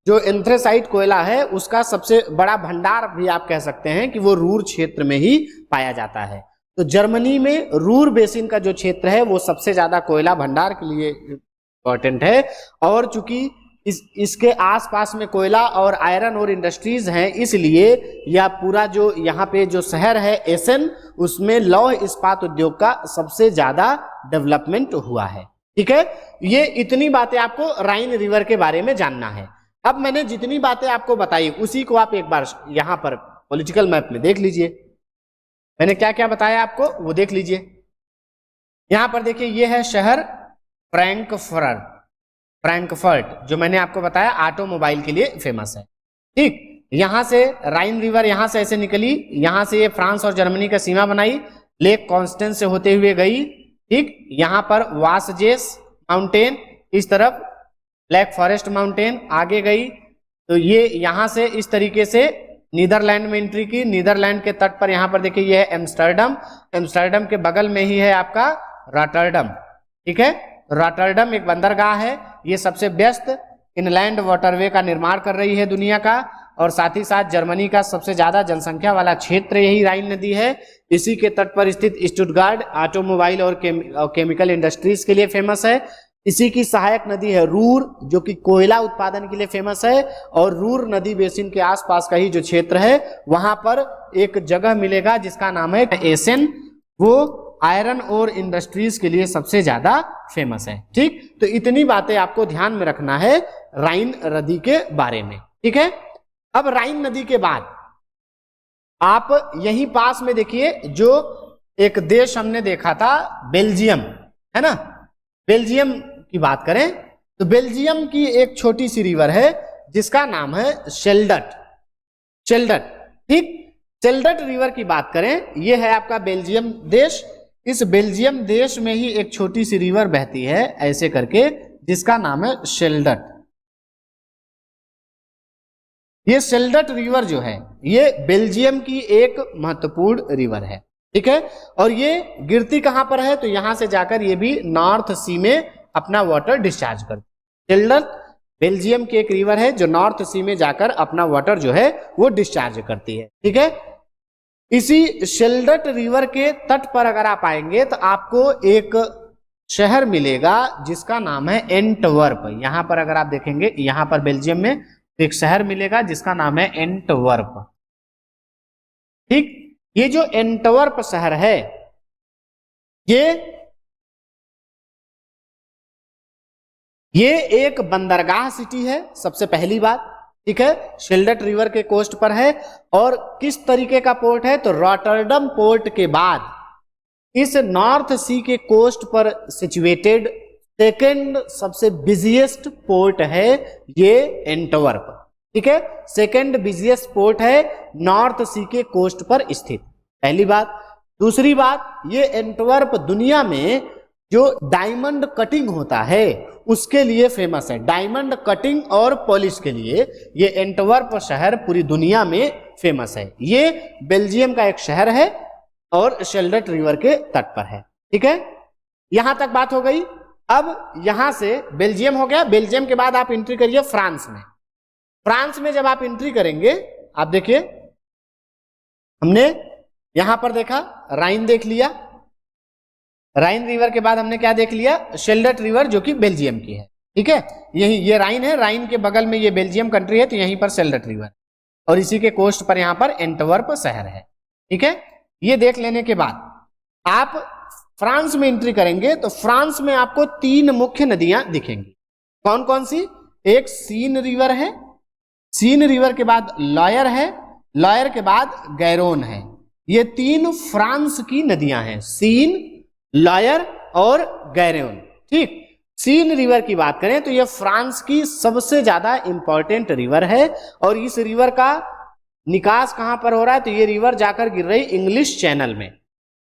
जो एंथ्रेसाइट कोयला है उसका सबसे बड़ा भंडार भी आप कह सकते हैं कि वो रूर क्षेत्र में ही पाया जाता है। तो जर्मनी में रूर बेसिन का जो क्षेत्र है वो सबसे ज्यादा कोयला भंडार के लिए इंपॉर्टेंट है, और चूंकि इसके आसपास में कोयला और आयरन और इंडस्ट्रीज हैं, इसलिए यह पूरा जो यहाँ पे जो शहर है एसेन उसमें लौह इस्पात उद्योग का सबसे ज्यादा डेवलपमेंट हुआ है, ठीक है। ये इतनी बातें आपको राइन रिवर के बारे में जानना है। अब मैंने जितनी बातें आपको बताई उसी को आप एक बार यहाँ पर पॉलिटिकल मैप में देख लीजिए। मैंने क्या क्या बताया आपको वो देख लीजिए। यहां पर देखिए ये है शहर फ्रैंकफर्ट जो मैंने आपको बताया ऑटोमोबाइल के लिए फेमस है, ठीक। यहां से राइन रिवर यहां से ऐसे निकली, यहां से ये फ्रांस और जर्मनी का सीमा बनाई, लेक कॉन्स्टेंस से होते हुए गई, ठीक। यहां पर वासजेस माउंटेन, इस तरफ ब्लैक फॉरेस्ट माउंटेन आगे गई, तो ये यहां से इस तरीके से नीदरलैंड में एंट्री की। नीदरलैंड के तट पर यहां पर देखिए ये है एम्स्टर्डम, एम्स्टर्डम के बगल में ही है आपका रॉटरडम, ठीक है। रॉटरडम एक बंदरगाह है, ये सबसे व्यस्त इनलैंड वाटरवे का निर्माण कर रही है दुनिया का, और साथ ही साथ जर्मनी का सबसे ज्यादा जनसंख्या वाला क्षेत्र यही राइन नदी है। इसी के तट पर स्थित स्टुटगार्ट ऑटोमोबाइल और केमिकल इंडस्ट्रीज के लिए फेमस है। इसी की सहायक नदी है रूर, जो कि कोयला उत्पादन के लिए फेमस है। और रूर नदी बेसिन के आसपास का ही जो क्षेत्र है वहां पर एक जगह मिलेगा जिसका नाम है एसेन, वो आयरन और इंडस्ट्रीज के लिए सबसे ज्यादा फेमस है। ठीक, तो इतनी बातें आपको ध्यान में रखना है राइन नदी के बारे में। ठीक है, अब राइन नदी के बाद आप यहीं पास में देखिए, जो एक देश हमने देखा था बेल्जियम, है ना। बेल्जियम की बात करें तो बेल्जियम की एक छोटी सी रिवर है जिसका नाम है शेल्डट। ठीक, शेल्डट रिवर की बात करें, यह है आपका बेल्जियम देश। इस बेल्जियम देश में ही एक छोटी सी रिवर बहती है ऐसे करके, जिसका नाम है शेल्डट। ये शेल्डट रिवर जो है ये बेल्जियम की एक महत्वपूर्ण रिवर है। ठीक है, और ये गिरती कहां पर है, तो यहां से जाकर ये भी नॉर्थ सी में अपना वाटर डिस्चार्ज करती है। शेल्डट बेल्जियम की एक रिवर है जो नॉर्थ सी में जाकर अपना वाटर जो है वो डिस्चार्ज करती है। ठीक है, इसी शेल्डट रिवर के तट पर अगर आप आएंगे तो आपको एक शहर मिलेगा जिसका नाम है एंटवर्प। यहां पर अगर आप देखेंगे, यहां पर बेल्जियम में एक शहर मिलेगा जिसका नाम है एंटवर्प। ठीक, ये जो एंटवर्प शहर है ये एक बंदरगाह सिटी है, सबसे पहली बात। ठीक है, शेल्डट रिवर के कोस्ट पर है। और किस तरीके का पोर्ट है, तो रॉटरडम पोर्ट के बाद इस नॉर्थ सी के कोस्ट पर सिचुएटेड सेकेंड सबसे बिजिएस्ट पोर्ट है ये एंटवर्प। ठीक है, सेकेंड बिजिएस्ट पोर्ट है नॉर्थ सी के कोस्ट पर स्थित, पहली बात। दूसरी बात, ये एंटवर्प दुनिया में जो डायमंड कटिंग होता है उसके लिए फेमस है। डायमंड कटिंग और पॉलिश के लिए ये एंटवर्प शहर पूरी दुनिया में फेमस है। ये बेल्जियम का एक शहर है और शेल्डट रिवर के तट पर है। ठीक है, यहां तक बात हो गई। अब यहां से बेल्जियम हो गया। बेल्जियम के बाद आप एंट्री करिए फ्रांस में। फ्रांस में जब आप एंट्री करेंगे, आप देखिए, हमने यहां पर देखा राइन देख लिया। राइन रिवर के बाद हमने क्या देख लिया, शेल्डट रिवर जो कि बेल्जियम की है। ठीक है, यही ये राइन है, राइन के बगल में ये बेल्जियम कंट्री है, तो यहीं पर शेल्डट रिवर और इसी के कोस्ट पर यहां पर एंटवर्प शहर है। ठीक है, ये देख लेने के बाद आप फ्रांस में एंट्री करेंगे तो फ्रांस में आपको तीन मुख्य नदियां दिखेंगी। कौन कौन सी, एक सीन रिवर है, सीन रिवर के बाद लॉयर है, लॉयर के बाद गैरोन है। ये तीन फ्रांस की नदियां हैं, सीन, लॉयर और गैरोन। ठीक, सीन रिवर की बात करें तो यह फ्रांस की सबसे ज्यादा इंपॉर्टेंट रिवर है और इस रिवर का निकास कहां पर हो रहा है, तो ये रिवर जाकर गिर रही इंग्लिश चैनल में।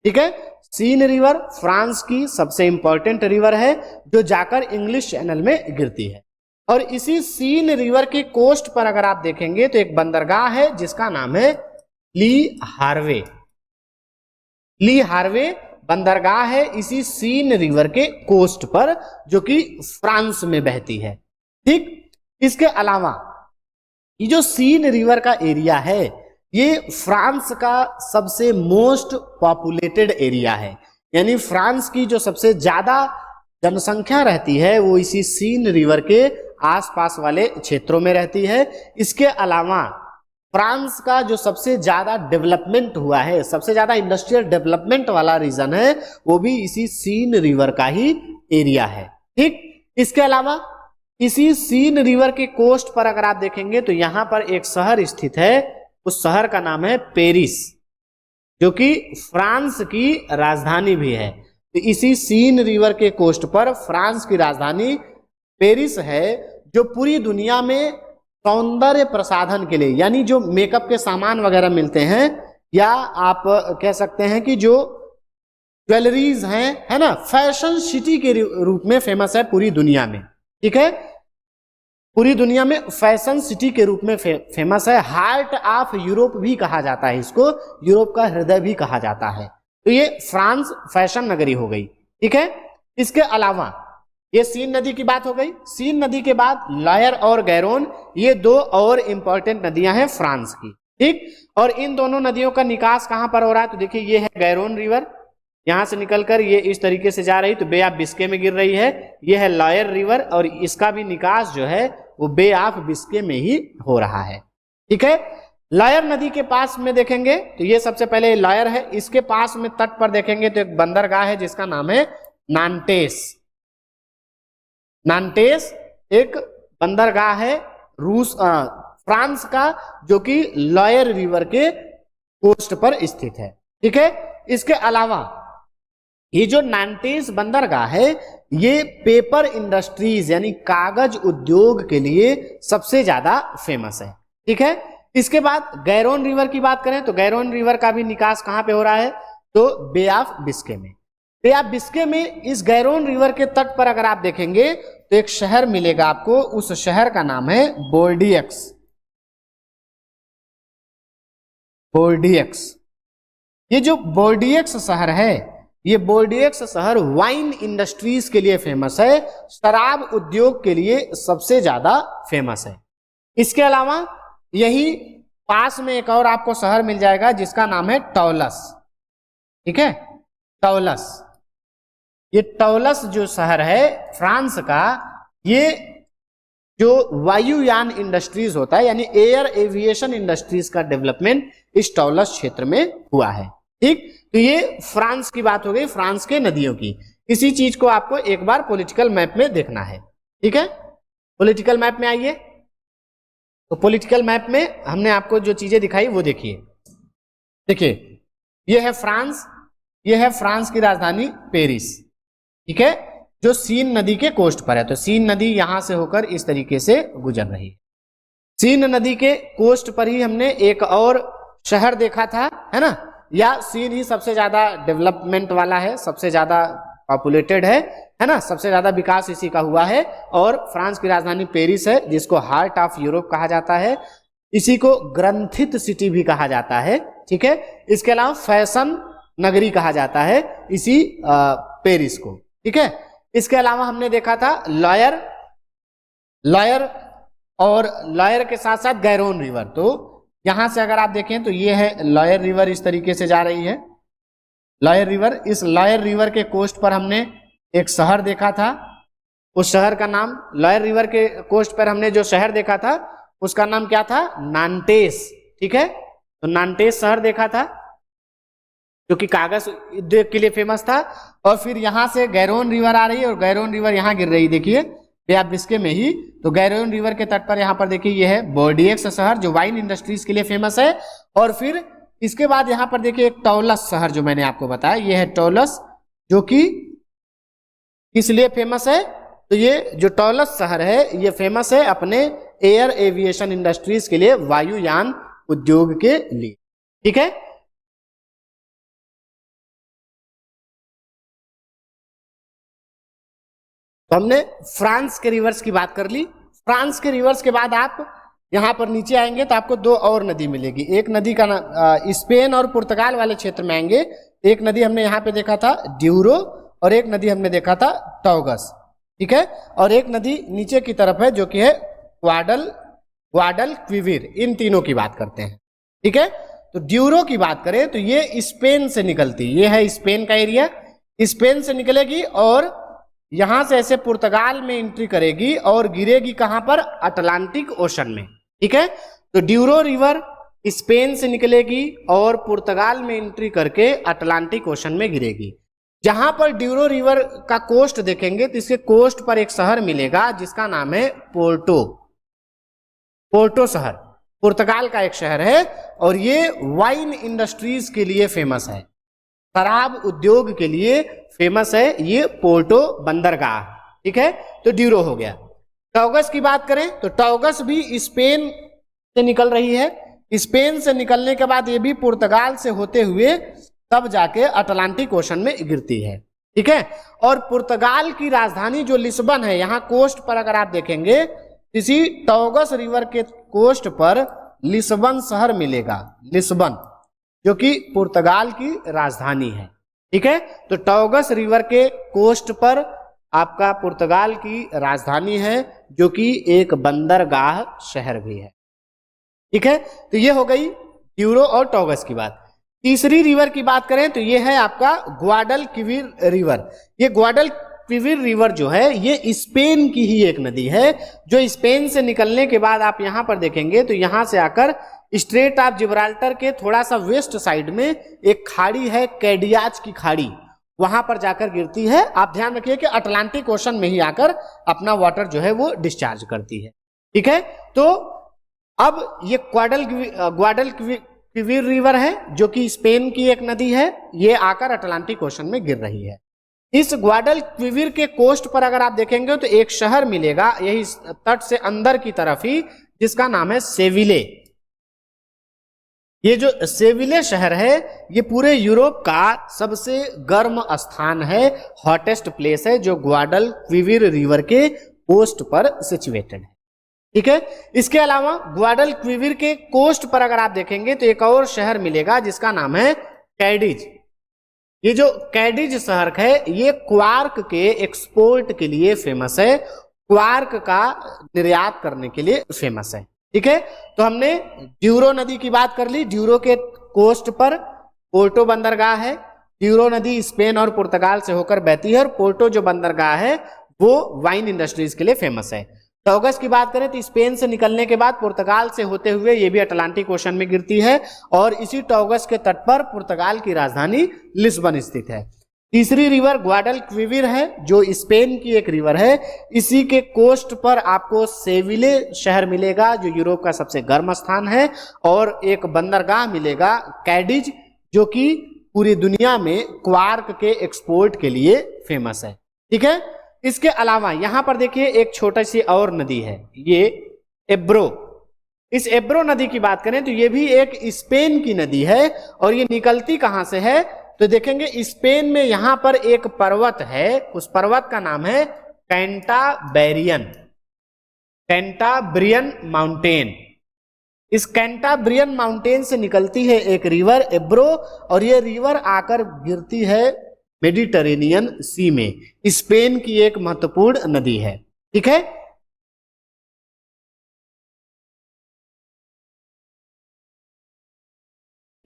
ठीक है, सीन रिवर फ्रांस की सबसे इंपॉर्टेंट रिवर है जो जाकर इंग्लिश चैनल में गिरती है। और इसी सीन रिवर के कोस्ट पर अगर आप देखेंगे तो एक बंदरगाह है जिसका नाम है ली हार्वे। ली हार्वे बंदरगाह है इसी सीन रिवर के कोस्ट पर जो कि फ्रांस में बहती है। ठीक, इसके अलावा ये जो सीन रिवर का एरिया है ये फ्रांस का सबसे मोस्ट पॉपुलेटेड एरिया है, यानी फ्रांस की जो सबसे ज्यादा जनसंख्या रहती है वो इसी सीन रिवर के आसपास वाले क्षेत्रों में रहती है। इसके अलावा फ्रांस का जो सबसे ज्यादा डेवलपमेंट हुआ है, सबसे ज्यादा इंडस्ट्रियल डेवलपमेंट वाला रीजन है, वो भी इसी सीन रिवर का ही एरिया है। ठीक, इसके अलावा इसी सीन रिवर के कोस्ट पर अगर आप देखेंगे तो यहां पर एक शहर स्थित है, उस शहर का नाम है पेरिस, जो कि फ्रांस की राजधानी भी है। तो इसी सीन रिवर के कोस्ट पर फ्रांस की राजधानी पेरिस है, जो पूरी दुनिया में सौंदर्य प्रसाधन के लिए, यानी जो मेकअप के सामान वगैरह मिलते हैं, या आप कह सकते हैं कि जो ज्वेलरीज हैं, है ना, फैशन सिटी के रूप में फेमस है पूरी दुनिया में। ठीक है, पूरी दुनिया में फैशन सिटी के रूप में फेमस है। हार्ट ऑफ यूरोप भी कहा जाता है इसको, यूरोप का हृदय भी कहा जाता है। तो ये फ्रांस फैशन नगरी हो गई। ठीक है, इसके अलावा ये सीन नदी की बात हो गई। सीन नदी के बाद लॉयर और गैरोन, ये दो और इंपॉर्टेंट नदियां हैं फ्रांस की, ठीक। और इन दोनों नदियों का निकास कहां पर हो रहा है, तो देखिए ये है गैरोन रिवर, यहां से निकलकर ये इस तरीके से जा रही तो बे ऑफ बिस्के में गिर रही है। ये है लॉयर रिवर और इसका भी निकास जो है वो बे ऑफ बिस्के में ही हो रहा है, ठीक है। लॉयर नदी के पास में देखेंगे तो ये सबसे पहले लॉयर है, इसके पास में तट पर देखेंगे तो एक बंदरगाह है जिसका नाम है नांटेस। नांटेस एक बंदरगाह है फ्रांस का, जो कि लॉयर रिवर के कोस्ट पर स्थित है, ठीक है। इसके अलावा ये जो नांटेस बंदरगाह है ये पेपर इंडस्ट्रीज यानी कागज उद्योग के लिए सबसे ज्यादा फेमस है, ठीक है। इसके बाद गैरोन रिवर की बात करें तो गैरोन रिवर का भी निकास कहां पे हो रहा है, तो बे ऑफ बिस्के में। बे ऑफ बिस्के में इस गैरोन रिवर के तट पर अगर आप देखेंगे तो एक शहर मिलेगा आपको, उस शहर का नाम है बोर्डियक्स। बोर्डियक्स, ये जो बोर्डियक्स शहर है, ये बोर्डियक्स शहर वाइन इंडस्ट्रीज के लिए फेमस है, शराब उद्योग के लिए सबसे ज्यादा फेमस है। इसके अलावा यही पास में एक और आपको शहर मिल जाएगा जिसका नाम है टौलस, ठीक है। टौलस, ये टौलस जो शहर है फ्रांस का, ये जो वायुयान इंडस्ट्रीज होता है यानी एयर एविएशन इंडस्ट्रीज का डेवलपमेंट इस टौलस क्षेत्र में हुआ है, ठीक। तो ये फ्रांस की बात हो गई, फ्रांस के नदियों की। इसी चीज को आपको एक बार पॉलिटिकल मैप में देखना है, ठीक है। पॉलिटिकल मैप में आइए, तो पॉलिटिकल मैप में हमने आपको जो चीजें दिखाई वो देखिए। देखिए ये है फ्रांस, ये है फ्रांस की राजधानी पेरिस, ठीक है, जो सीन नदी के कोस्ट पर है। तो सीन नदी यहां से होकर इस तरीके से गुजर रही है। सीन नदी के कोस्ट पर ही हमने एक और शहर देखा था, है ना, या सीन ही सबसे ज्यादा डेवलपमेंट वाला है, सबसे ज्यादा पॉपुलेटेड है ना, सबसे ज्यादा विकास इसी का हुआ है। और फ्रांस की राजधानी पेरिस है जिसको हार्ट ऑफ यूरोप कहा जाता है, इसी को ग्रंथित सिटी भी कहा जाता है, ठीक है। इसके अलावा फैशन नगरी कहा जाता है इसी पेरिस को, ठीक है। इसके अलावा हमने देखा था लॉयर, लॉयर और लॉयर के साथ साथ गैरोन रिवर। तो यहां से अगर आप देखें तो ये है लॉयर रिवर, इस तरीके से जा रही है लॉयर रिवर। इस लॉयर रिवर के कोस्ट पर हमने एक शहर देखा था, उस शहर का नाम, लॉयर रिवर के कोस्ट पर हमने जो शहर देखा था उसका नाम क्या था, नांटेस, ठीक है। तो नांटेस शहर देखा था जो कि कागज उद्योग के लिए फेमस था। और फिर यहां से गैरोन रिवर आ रही है और गैरोन रिवर यहां गिर रही, देखिए बे ऑफ बिस्के में ही। तो गैरोन रिवर के तट पर यहां पर देखिए ये है बोर्डियक्स शहर जो वाइन इंडस्ट्रीज के लिए फेमस है। और फिर इसके बाद यहां पर देखिए एक टौलस शहर जो मैंने आपको बताया, ये है टौलस, जो कि किस लिए फेमस है, तो ये जो टौलस शहर है ये फेमस है अपने एयर एविएशन इंडस्ट्रीज के लिए, वायुयान उद्योग के लिए, ठीक है। तो हमने फ्रांस के रिवर्स की बात कर ली। फ्रांस के रिवर्स के बाद आप यहां पर नीचे आएंगे तो आपको दो और नदी मिलेगी। एक नदी का स्पेन और पुर्तगाल वाले क्षेत्र में आएंगे, एक नदी हमने यहाँ पे देखा था ड्यूरो और एक नदी हमने देखा था टॉगस, ठीक है। और एक नदी नीचे की तरफ है जो कि है ग्वाडल क्विविर। इन तीनों की बात करते हैं, ठीक है। तो ड्यूरो की बात करें तो ये स्पेन से निकलती, ये है स्पेन का एरिया, स्पेन से निकलेगी और यहां से ऐसे पुर्तगाल में एंट्री करेगी और गिरेगी कहां पर, अटलांटिक ओशन में, ठीक है। तो ड्यूरो रिवर स्पेन से निकलेगी और पुर्तगाल में एंट्री करके अटलांटिक ओशन में गिरेगी। जहां पर ड्यूरो रिवर का कोस्ट देखेंगे तो इसके कोस्ट पर एक शहर मिलेगा जिसका नाम है पोर्टो। पोर्टो शहर पुर्तगाल का एक शहर है और ये वाइन इंडस्ट्रीज के लिए फेमस है, शराब उद्योग के लिए फेमस है ये पोर्टो बंदरगाह, ठीक है। तो ड्यूरो हो गया। टॉगस की बात करें तो टॉगस भी स्पेन से निकल रही है, स्पेन से निकलने के बाद ये भी पुर्तगाल से होते हुए तब जाके अटलांटिक ओशन में गिरती है, ठीक है। और पुर्तगाल की राजधानी जो लिस्बन है, यहाँ कोस्ट पर अगर आप देखेंगे इसी टॉगस रिवर के कोस्ट पर लिस्बन शहर मिलेगा, लिस्बन, जो कि पुर्तगाल की राजधानी है, ठीक है। तो टॉगस रिवर के कोस्ट पर आपका पुर्तगाल की राजधानी है, जो कि एक बंदरगाह शहर भी है। ठीक है, तो ये हो गई ड्यूरो और टॉगस की बात। तीसरी रिवर की बात करें तो ये है आपका ग्वाडलक्विविर रिवर। ये ग्वाडलक्विविर रिवर जो है ये स्पेन की ही एक नदी है, जो स्पेन से निकलने के बाद आप यहां पर देखेंगे तो यहां से आकर स्ट्रेट ऑफ जिब्राल्टर के थोड़ा सा वेस्ट साइड में एक खाड़ी है, कैडियाज की खाड़ी, वहां पर जाकर गिरती है। आप ध्यान रखिए कि अटलांटिक ओशन में ही आकर अपना वाटर जो है वो डिस्चार्ज करती है। ठीक है, तो अब ये ग्वाडलक्विविर रिवर है, जो कि स्पेन की एक नदी है, ये आकर अटलांटिक ओशन में गिर रही है। इस ग्वाडलक्विविर के कोस्ट पर अगर आप देखेंगे तो एक शहर मिलेगा यही तट से अंदर की तरफ ही, जिसका नाम है सेविले। ये जो सेविले शहर है ये पूरे यूरोप का सबसे गर्म स्थान है, हॉटेस्ट प्लेस है, जो ग्वाडलक्विविर रिवर के कोस्ट पर सिचुएटेड है। ठीक है, इसके अलावा ग्वाडलक्विविर के कोस्ट पर अगर आप देखेंगे तो एक और शहर मिलेगा जिसका नाम है कैडिज। ये जो कैडिज शहर है ये क्वार्क के एक्सपोर्ट के लिए फेमस है, क्वार्क का निर्यात करने के लिए फेमस है। ठीक है, तो हमने ड्यूरो नदी की बात कर ली। ड्यूरो के कोस्ट पर पोर्टो बंदरगाह है। ड्यूरो नदी स्पेन और पुर्तगाल से होकर बहती है और पोर्टो जो बंदरगाह है वो वाइन इंडस्ट्रीज के लिए फेमस है। टॉगस की बात करें तो स्पेन से निकलने के बाद पुर्तगाल से होते हुए ये भी अटलांटिक ओशन में गिरती है और इसी टॉगस के तट पर पुर्तगाल की राजधानी लिस्बन स्थित है। तीसरी रिवर ग्वाडलक्विविर है, जो स्पेन की एक रिवर है। इसी के कोस्ट पर आपको सेविले शहर मिलेगा, जो यूरोप का सबसे गर्म स्थान है, और एक बंदरगाह मिलेगा कैडिज, जो कि पूरी दुनिया में क्वार्क के एक्सपोर्ट के लिए फेमस है। ठीक है, इसके अलावा यहां पर देखिए एक छोटी सी और नदी है, ये एब्रो। इस एब्रो नदी की बात करें तो ये भी एक स्पेन की नदी है और ये निकलती कहां से है तो देखेंगे स्पेन में यहां पर एक पर्वत है, उस पर्वत का नाम है कैंटाब्रियन माउंटेन। इस कैंटाब्रियन माउंटेन से निकलती है एक रिवर एब्रो और ये रिवर आकर गिरती है मेडिटेरेनियन सी में। स्पेन की एक महत्वपूर्ण नदी है। ठीक है,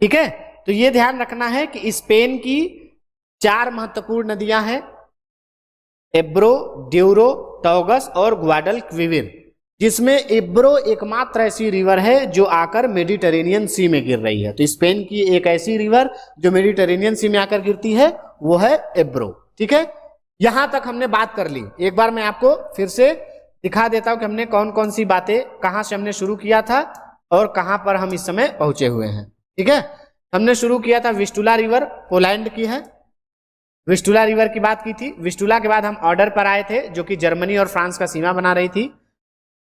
ठीक है, तो ये ध्यान रखना है कि स्पेन की 4 महत्वपूर्ण नदियां हैं, एब्रो, ड्यूरो, टॉगस और ग्वाडलक्विविर, जिसमें एब्रो एकमात्र ऐसी रिवर है जो आकर मेडिटेरेनियन सी में गिर रही है। तो स्पेन की एक ऐसी रिवर जो मेडिटेरेनियन सी में आकर गिरती है वो है एब्रो। ठीक है, यहां तक हमने बात कर ली। एक बार मैं आपको फिर से दिखा देता हूं कि हमने कौन कौन सी बातें, कहां से हमने शुरू किया था और कहां पर हम इस समय पहुंचे हुए हैं। ठीक है, हमने शुरू किया था विस्टुला रिवर, पोलैंड की है, विस्टुला रिवर की बात की थी। विस्टुला के बाद हम ऑर्डर पर आए थे, जो कि जर्मनी और फ्रांस का सीमा बना रही थी।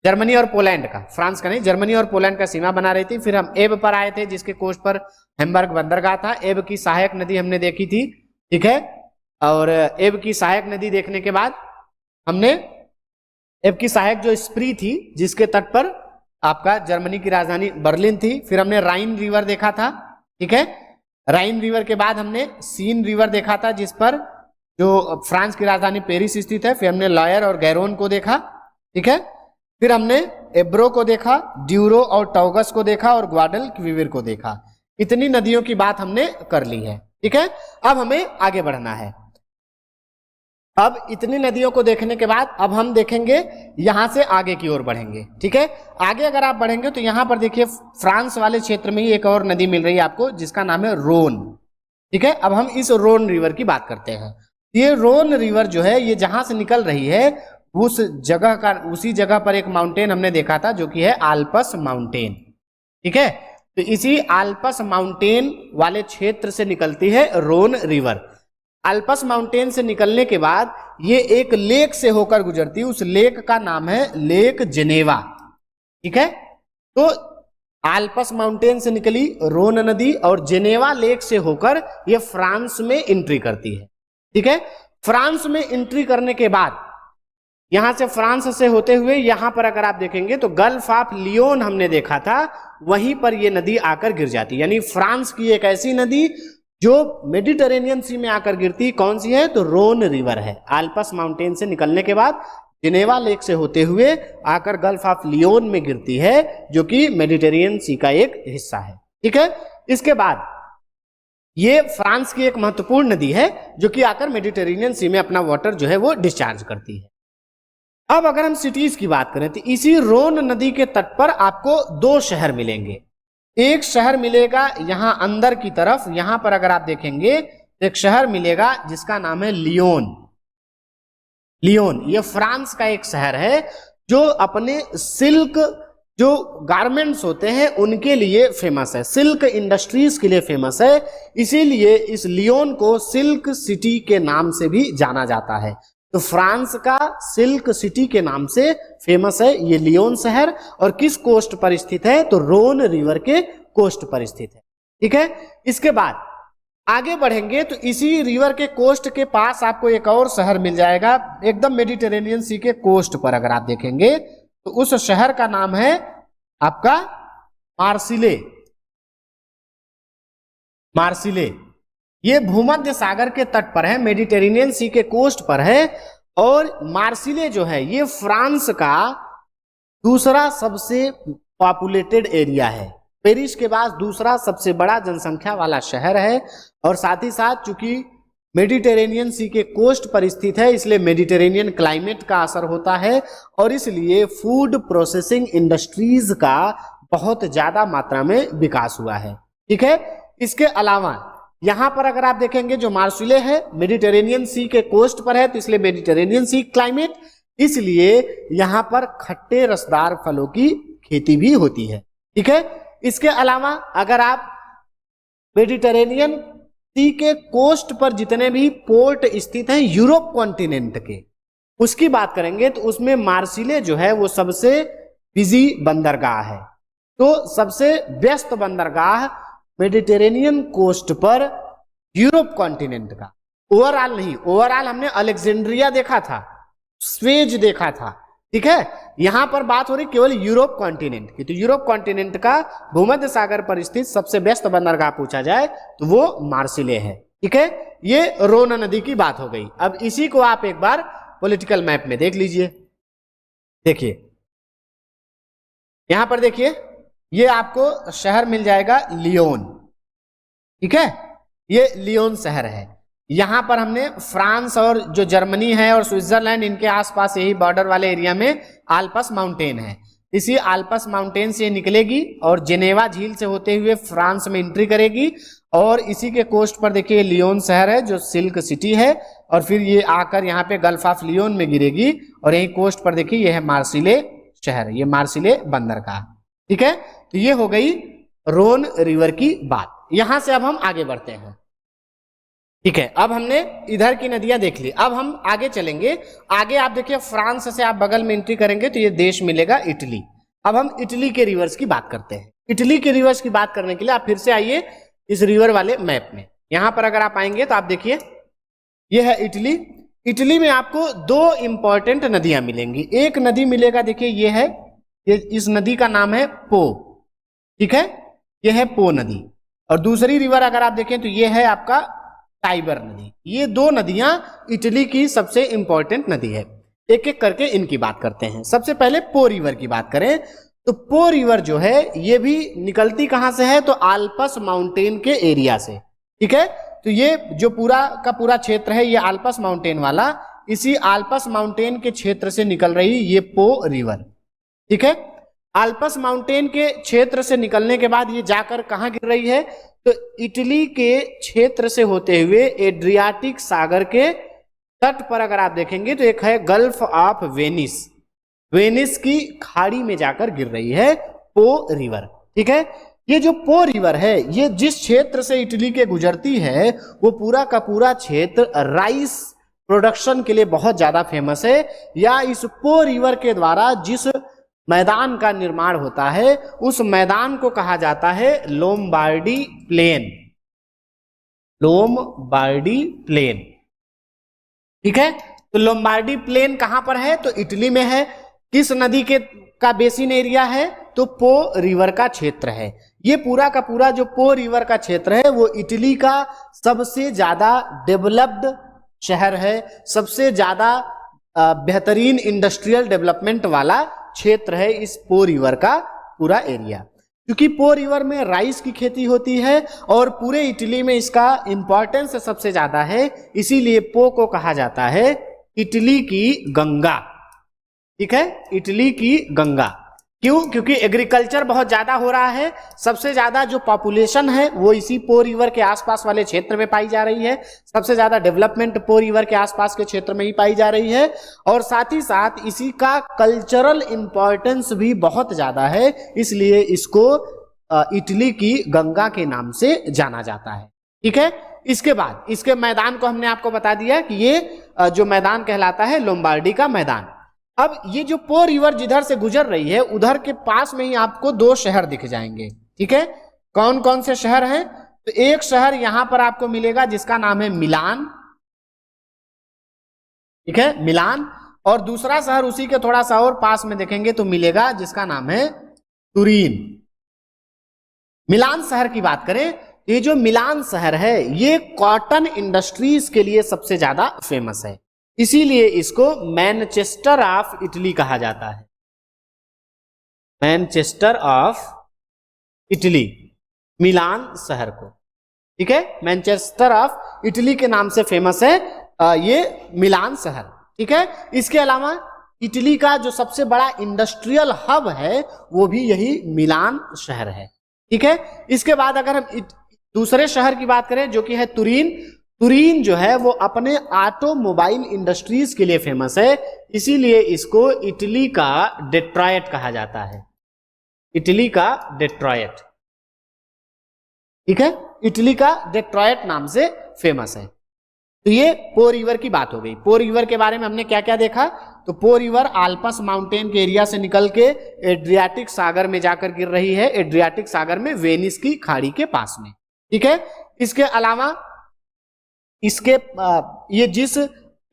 जर्मनी और पोलैंड का, फ्रांस का नहीं, जर्मनी और पोलैंड का सीमा बना रही थी। फिर हम एब पर आए थे, जिसके कोस्ट पर हैम्बर्ग बंदरगाह था। एब की सहायक नदी हमने देखी थी। ठीक है, और एब की सहायक नदी देखने के बाद हमने एब की सहायक जो स्प्री थी, जिसके तट पर आपका जर्मनी की राजधानी बर्लिन थी। फिर हमने राइन रिवर देखा था। ठीक है, राइन रिवर के बाद हमने सीन रिवर देखा था, जिस पर जो फ्रांस की राजधानी पेरिस स्थित है। फिर हमने लॉयर और गैरोन को देखा। ठीक है, फिर हमने एब्रो को देखा, ड्यूरो और टॉगस को देखा और ग्वाडलक्विविर को देखा। इतनी नदियों की बात हमने कर ली है। ठीक है, अब हमें आगे बढ़ना है। अब इतनी नदियों को देखने के बाद अब हम देखेंगे, यहां से आगे की ओर बढ़ेंगे। ठीक है, आगे अगर आप बढ़ेंगे तो यहां पर देखिए फ्रांस वाले क्षेत्र में ही एक और नदी मिल रही है आपको, जिसका नाम है रोन। ठीक है, अब हम इस रोन रिवर की बात करते हैं। ये रोन रिवर जो है, ये जहां से निकल रही है उसी जगह पर एक माउंटेन हमने देखा था, जो कि है आल्पस माउंटेन। ठीक है, तो इसी आल्पस माउंटेन वाले क्षेत्र से निकलती है रोन रिवर। आल्पस माउंटेन से निकलने के बाद ये एक लेक से होकर गुजरती है, उस लेक का नाम है लेक जेनेवा। ठीक है, तो आल्पस माउंटेन से निकली रोन नदी और जेनेवा लेक से होकर ये फ्रांस में एंट्री करती है। ठीक है, फ्रांस में एंट्री करने के बाद यहां से फ्रांस से होते हुए यहां पर अगर आप देखेंगे तो गल्फ ऑफ लियोन हमने देखा था, वहीं पर ये नदी आकर गिर जाती है। यानी फ्रांस की एक ऐसी नदी जो मेडिटेरेनियन सी में आकर गिरती कौन सी है, तो रोन रिवर है। आल्प्स माउंटेन से निकलने के बाद जिनेवा लेक से होते हुए आकर गल्फ ऑफ लियोन में गिरती है, जो कि मेडिटेरेनियन सी का एक हिस्सा है। ठीक है, इसके बाद ये फ्रांस की एक महत्वपूर्ण नदी है जो कि आकर मेडिटेरेनियन सी में अपना वाटर जो है वो डिस्चार्ज करती है। अब अगर हम सिटीज की बात करें तो इसी रोन नदी के तट पर आपको दो शहर मिलेंगे। एक शहर मिलेगा यहां अंदर की तरफ, यहां पर अगर आप देखेंगे तो एक शहर मिलेगा जिसका नाम है लियोन। लियोन ये फ्रांस का एक शहर है जो अपने सिल्क जो गारमेंट्स होते हैं उनके लिए फेमस है, सिल्क इंडस्ट्रीज के लिए फेमस है। इसीलिए इस लियोन को सिल्क सिटी के नाम से भी जाना जाता है। तो फ्रांस का सिल्क सिटी के नाम से फेमस है ये लियोन शहर। और किस कोस्ट पर स्थित है, तो रोन रिवर के कोस्ट पर स्थित है। ठीक है, इसके बाद आगे बढ़ेंगे तो इसी रिवर के कोस्ट के पास आपको एक और शहर मिल जाएगा, एकदम मेडिटेरेनियन सी के कोस्ट पर अगर आप देखेंगे तो उस शहर का नाम है आपका मार्सिले। मार्सिले ये भूमध्य सागर के तट पर है, मेडिटेरेनियन सी के कोस्ट पर है। और मार्सिले जो है ये फ्रांस का दूसरा सबसे पॉपुलेटेड एरिया है, पेरिस के बाद दूसरा सबसे बड़ा जनसंख्या वाला शहर है। और साथ ही साथ चूंकि मेडिटेरेनियन सी के कोस्ट पर स्थित है इसलिए मेडिटेरेनियन क्लाइमेट का असर होता है और इसलिए फूड प्रोसेसिंग इंडस्ट्रीज का बहुत ज्यादा मात्रा में विकास हुआ है। ठीक है, इसके अलावा यहां पर अगर आप देखेंगे जो मार्सिले है मेडिटेरेनियन सी के कोस्ट पर है तो इसलिए मेडिटेरेनियन सी क्लाइमेट, इसलिए यहां पर खट्टे रसदार फलों की खेती भी होती है। ठीक है, इसके अलावा अगर आप मेडिटेरेनियन सी के कोस्ट पर जितने भी पोर्ट स्थित हैं यूरोप कॉन्टिनेंट के उसकी बात करेंगे तो उसमें मार्सिले जो है वो सबसे बिजी बंदरगाह है। तो सबसे व्यस्त बंदरगाह मेडिटेरेनियन कोस्ट पर यूरोप कॉन्टिनेंट का, ओवरऑल नहीं, ओवरऑल हमने अलेक्जेंड्रिया देखा था, स्वेज देखा था। ठीक है, यहां पर बात हो रही केवल यूरोप कॉन्टिनेंट की। तो यूरोप कॉन्टिनेंट का भूमध्य सागर पर स्थित सबसे व्यस्त बंदरगाह पूछा जाए तो वो मार्सिले है। ठीक है, ये रोन नदी की बात हो गई। अब इसी को आप एक बार पॉलिटिकल मैप में देख लीजिए। देखिए यहां पर देखिए ये आपको शहर मिल जाएगा लियोन। ठीक है, ये लियोन शहर है। यहां पर हमने फ्रांस और जो जर्मनी है और स्विट्जरलैंड इनके आसपास यही बॉर्डर वाले एरिया में आल्प्स माउंटेन है। इसी आल्प्स माउंटेन से निकलेगी और जेनेवा झील से होते हुए फ्रांस में एंट्री करेगी और इसी के कोस्ट पर देखिए लियोन शहर है जो सिल्क सिटी है और फिर ये आकर यहाँ पे गल्फ ऑफ लियोन में गिरेगी और यही कोस्ट पर देखिए ये है मार्सिले शहर, ये मार्सिले बंदरगाह। ठीक है, तो ये हो गई रोन रिवर की बात। यहां से अब हम आगे बढ़ते हैं। ठीक है, अब हमने इधर की नदियां देख ली, अब हम आगे चलेंगे। आगे आप देखिए फ्रांस से आप बगल में एंट्री करेंगे तो ये देश मिलेगा इटली। अब हम इटली के रिवर्स की बात करते हैं। इटली के रिवर्स की बात करने के लिए आप फिर से आइए इस रिवर वाले मैप में। यहां पर अगर आप आएंगे तो आप देखिए ये है इटली। इटली में आपको दो इंपॉर्टेंट नदियां मिलेंगी। एक नदी मिलेगा देखिए ये है, ये इस नदी का नाम है पो। ठीक है, ये है पो नदी। और दूसरी रिवर अगर आप देखें तो ये है आपका टाइबर नदी। ये दो नदियां इटली की सबसे इंपॉर्टेंट नदी है। एक एक करके इनकी बात करते हैं। सबसे पहले पो रिवर की बात करें तो पो रिवर जो है ये भी निकलती कहां से है, तो आल्प्स माउंटेन के एरिया से। ठीक है, तो ये जो पूरा का पूरा क्षेत्र है ये आल्प्स माउंटेन वाला, इसी आल्प्स माउंटेन के क्षेत्र से निकल रही ये पो रिवर। ठीक है, आल्प्स माउंटेन के क्षेत्र से निकलने के बाद ये जाकर कहां गिर रही है, तो इटली के क्षेत्र से होते हुए एड्रियाटिक सागर के तट पर अगर आप देखेंगे तो एक है गल्फ ऑफ वेनिस, वेनिस की खाड़ी में जाकर गिर रही है पो रिवर। ठीक है, ये जो पो रिवर है ये जिस क्षेत्र से इटली के गुजरती है वो पूरा का पूरा क्षेत्र राइस प्रोडक्शन के लिए बहुत ज्यादा फेमस है। या इस पो रिवर के द्वारा जिस मैदान का निर्माण होता है उस मैदान को कहा जाता है लोम्बार्डी प्लेन, लोम्बार्डी प्लेन। ठीक है, तो लोम्बार्डी प्लेन कहां पर है, तो इटली में है। किस नदी के का बेसिन एरिया है, तो पो रिवर का क्षेत्र है। ये पूरा का पूरा जो पो रिवर का क्षेत्र है वो इटली का सबसे ज्यादा डेवलप्ड शहर है, सबसे ज्यादा बेहतरीन इंडस्ट्रियल डेवलपमेंट वाला क्षेत्र है इस पो रिवर का पूरा एरिया। क्योंकि पो रिवर में राइस की खेती होती है और पूरे इटली में इसका इंपॉर्टेंस सबसे ज्यादा है, इसीलिए पो को कहा जाता है इटली की गंगा। ठीक है, इटली की गंगा। क्यों? क्योंकि एग्रीकल्चर बहुत ज्यादा हो रहा है, सबसे ज्यादा जो पॉपुलेशन है वो इसी पो रिवर के आसपास वाले क्षेत्र में पाई जा रही है, सबसे ज्यादा डेवलपमेंट पो रिवर के आसपास के क्षेत्र में ही पाई जा रही है, और साथ ही साथ इसी का कल्चरल इंपॉर्टेंस भी बहुत ज्यादा है, इसलिए इसको इटली की गंगा के नाम से जाना जाता है। ठीक है, इसके बाद इसके मैदान को हमने आपको बता दिया कि ये जो मैदान कहलाता है लोम्बार्डी का मैदान। अब ये जो पो रिवर जिधर से गुजर रही है उधर के पास में ही आपको दो शहर दिख जाएंगे। ठीक है, कौन कौन से शहर हैं? तो एक शहर यहां पर आपको मिलेगा जिसका नाम है मिलान। ठीक है, मिलान। और दूसरा शहर उसी के थोड़ा सा और पास में देखेंगे तो मिलेगा जिसका नाम है तुरीन। मिलान शहर की बात करें, ये जो मिलान शहर है ये कॉटन इंडस्ट्रीज के लिए सबसे ज्यादा फेमस है, इसीलिए इसको मैनचेस्टर ऑफ इटली कहा जाता है। मैनचेस्टर ऑफ इटली, मिलान शहर को। ठीक है, मैनचेस्टर ऑफ इटली के नाम से फेमस है ये मिलान शहर। ठीक है, इसके अलावा इटली का जो सबसे बड़ा इंडस्ट्रियल हब है वो भी यही मिलान शहर है। ठीक है, इसके बाद अगर हम दूसरे शहर की बात करें जो कि है तुरीन। तुरीन जो है वो अपने ऑटोमोबाइल इंडस्ट्रीज के लिए फेमस है, इसीलिए इसको इटली का डेट्रॉयट कहा जाता है। इटली का डेट्रॉयट। ठीक है, इटली का डेट्रॉयट नाम से फेमस है। तो ये पो रिवर की बात हो गई। पो रिवर के बारे में हमने क्या क्या देखा? तो पो रिवर आल्पस माउंटेन के एरिया से निकल के एड्रियाटिक सागर में जाकर गिर रही है, एड्रियाटिक सागर में वेनिस की खाड़ी के पास में। ठीक है, इसके अलावा इसके ये जिस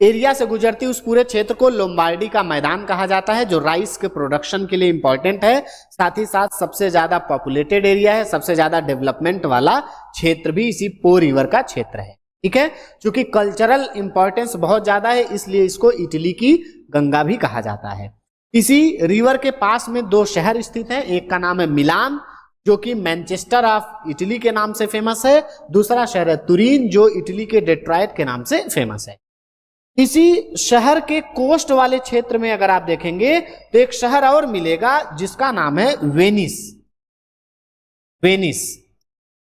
एरिया से गुजरती है उस पूरे क्षेत्र को लोम्बार्डी का मैदान कहा जाता है, जो राइस के प्रोडक्शन के लिए इंपॉर्टेंट है, साथ ही साथ सबसे ज्यादा पॉपुलेटेड एरिया है, सबसे ज्यादा डेवलपमेंट वाला क्षेत्र भी इसी पो रिवर का क्षेत्र है। ठीक है, क्योंकि कल्चरल इंपॉर्टेंस बहुत ज्यादा है इसलिए इसको इटली की गंगा भी कहा जाता है। इसी रिवर के पास में दो शहर स्थित हैं, एक का नाम है मिलान जो कि मैनचेस्टर ऑफ इटली के नाम से फेमस है, दूसरा शहर है तुरीन जो इटली के डेट्रॉयट के नाम से फेमस है। इसी शहर के कोस्ट वाले क्षेत्र में अगर आप देखेंगे तो एक शहर और मिलेगा जिसका नाम है वेनिस। वेनिस।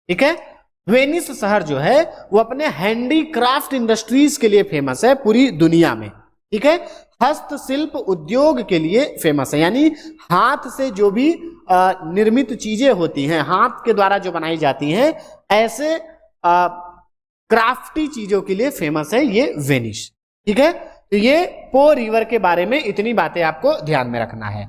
ठीक है, वेनिस शहर जो है वो अपने हैंडीक्राफ्ट इंडस्ट्रीज के लिए फेमस है पूरी दुनिया में। ठीक है, हस्तशिल्प उद्योग के लिए फेमस है, यानी हाथ से जो भी निर्मित चीजें होती हैं, हाथ के द्वारा जो बनाई जाती हैं, ऐसे क्राफ्टी चीजों के लिए फेमस है ये वेनिस। ठीक है, तो ये पो रिवर के बारे में इतनी बातें आपको ध्यान में रखना है।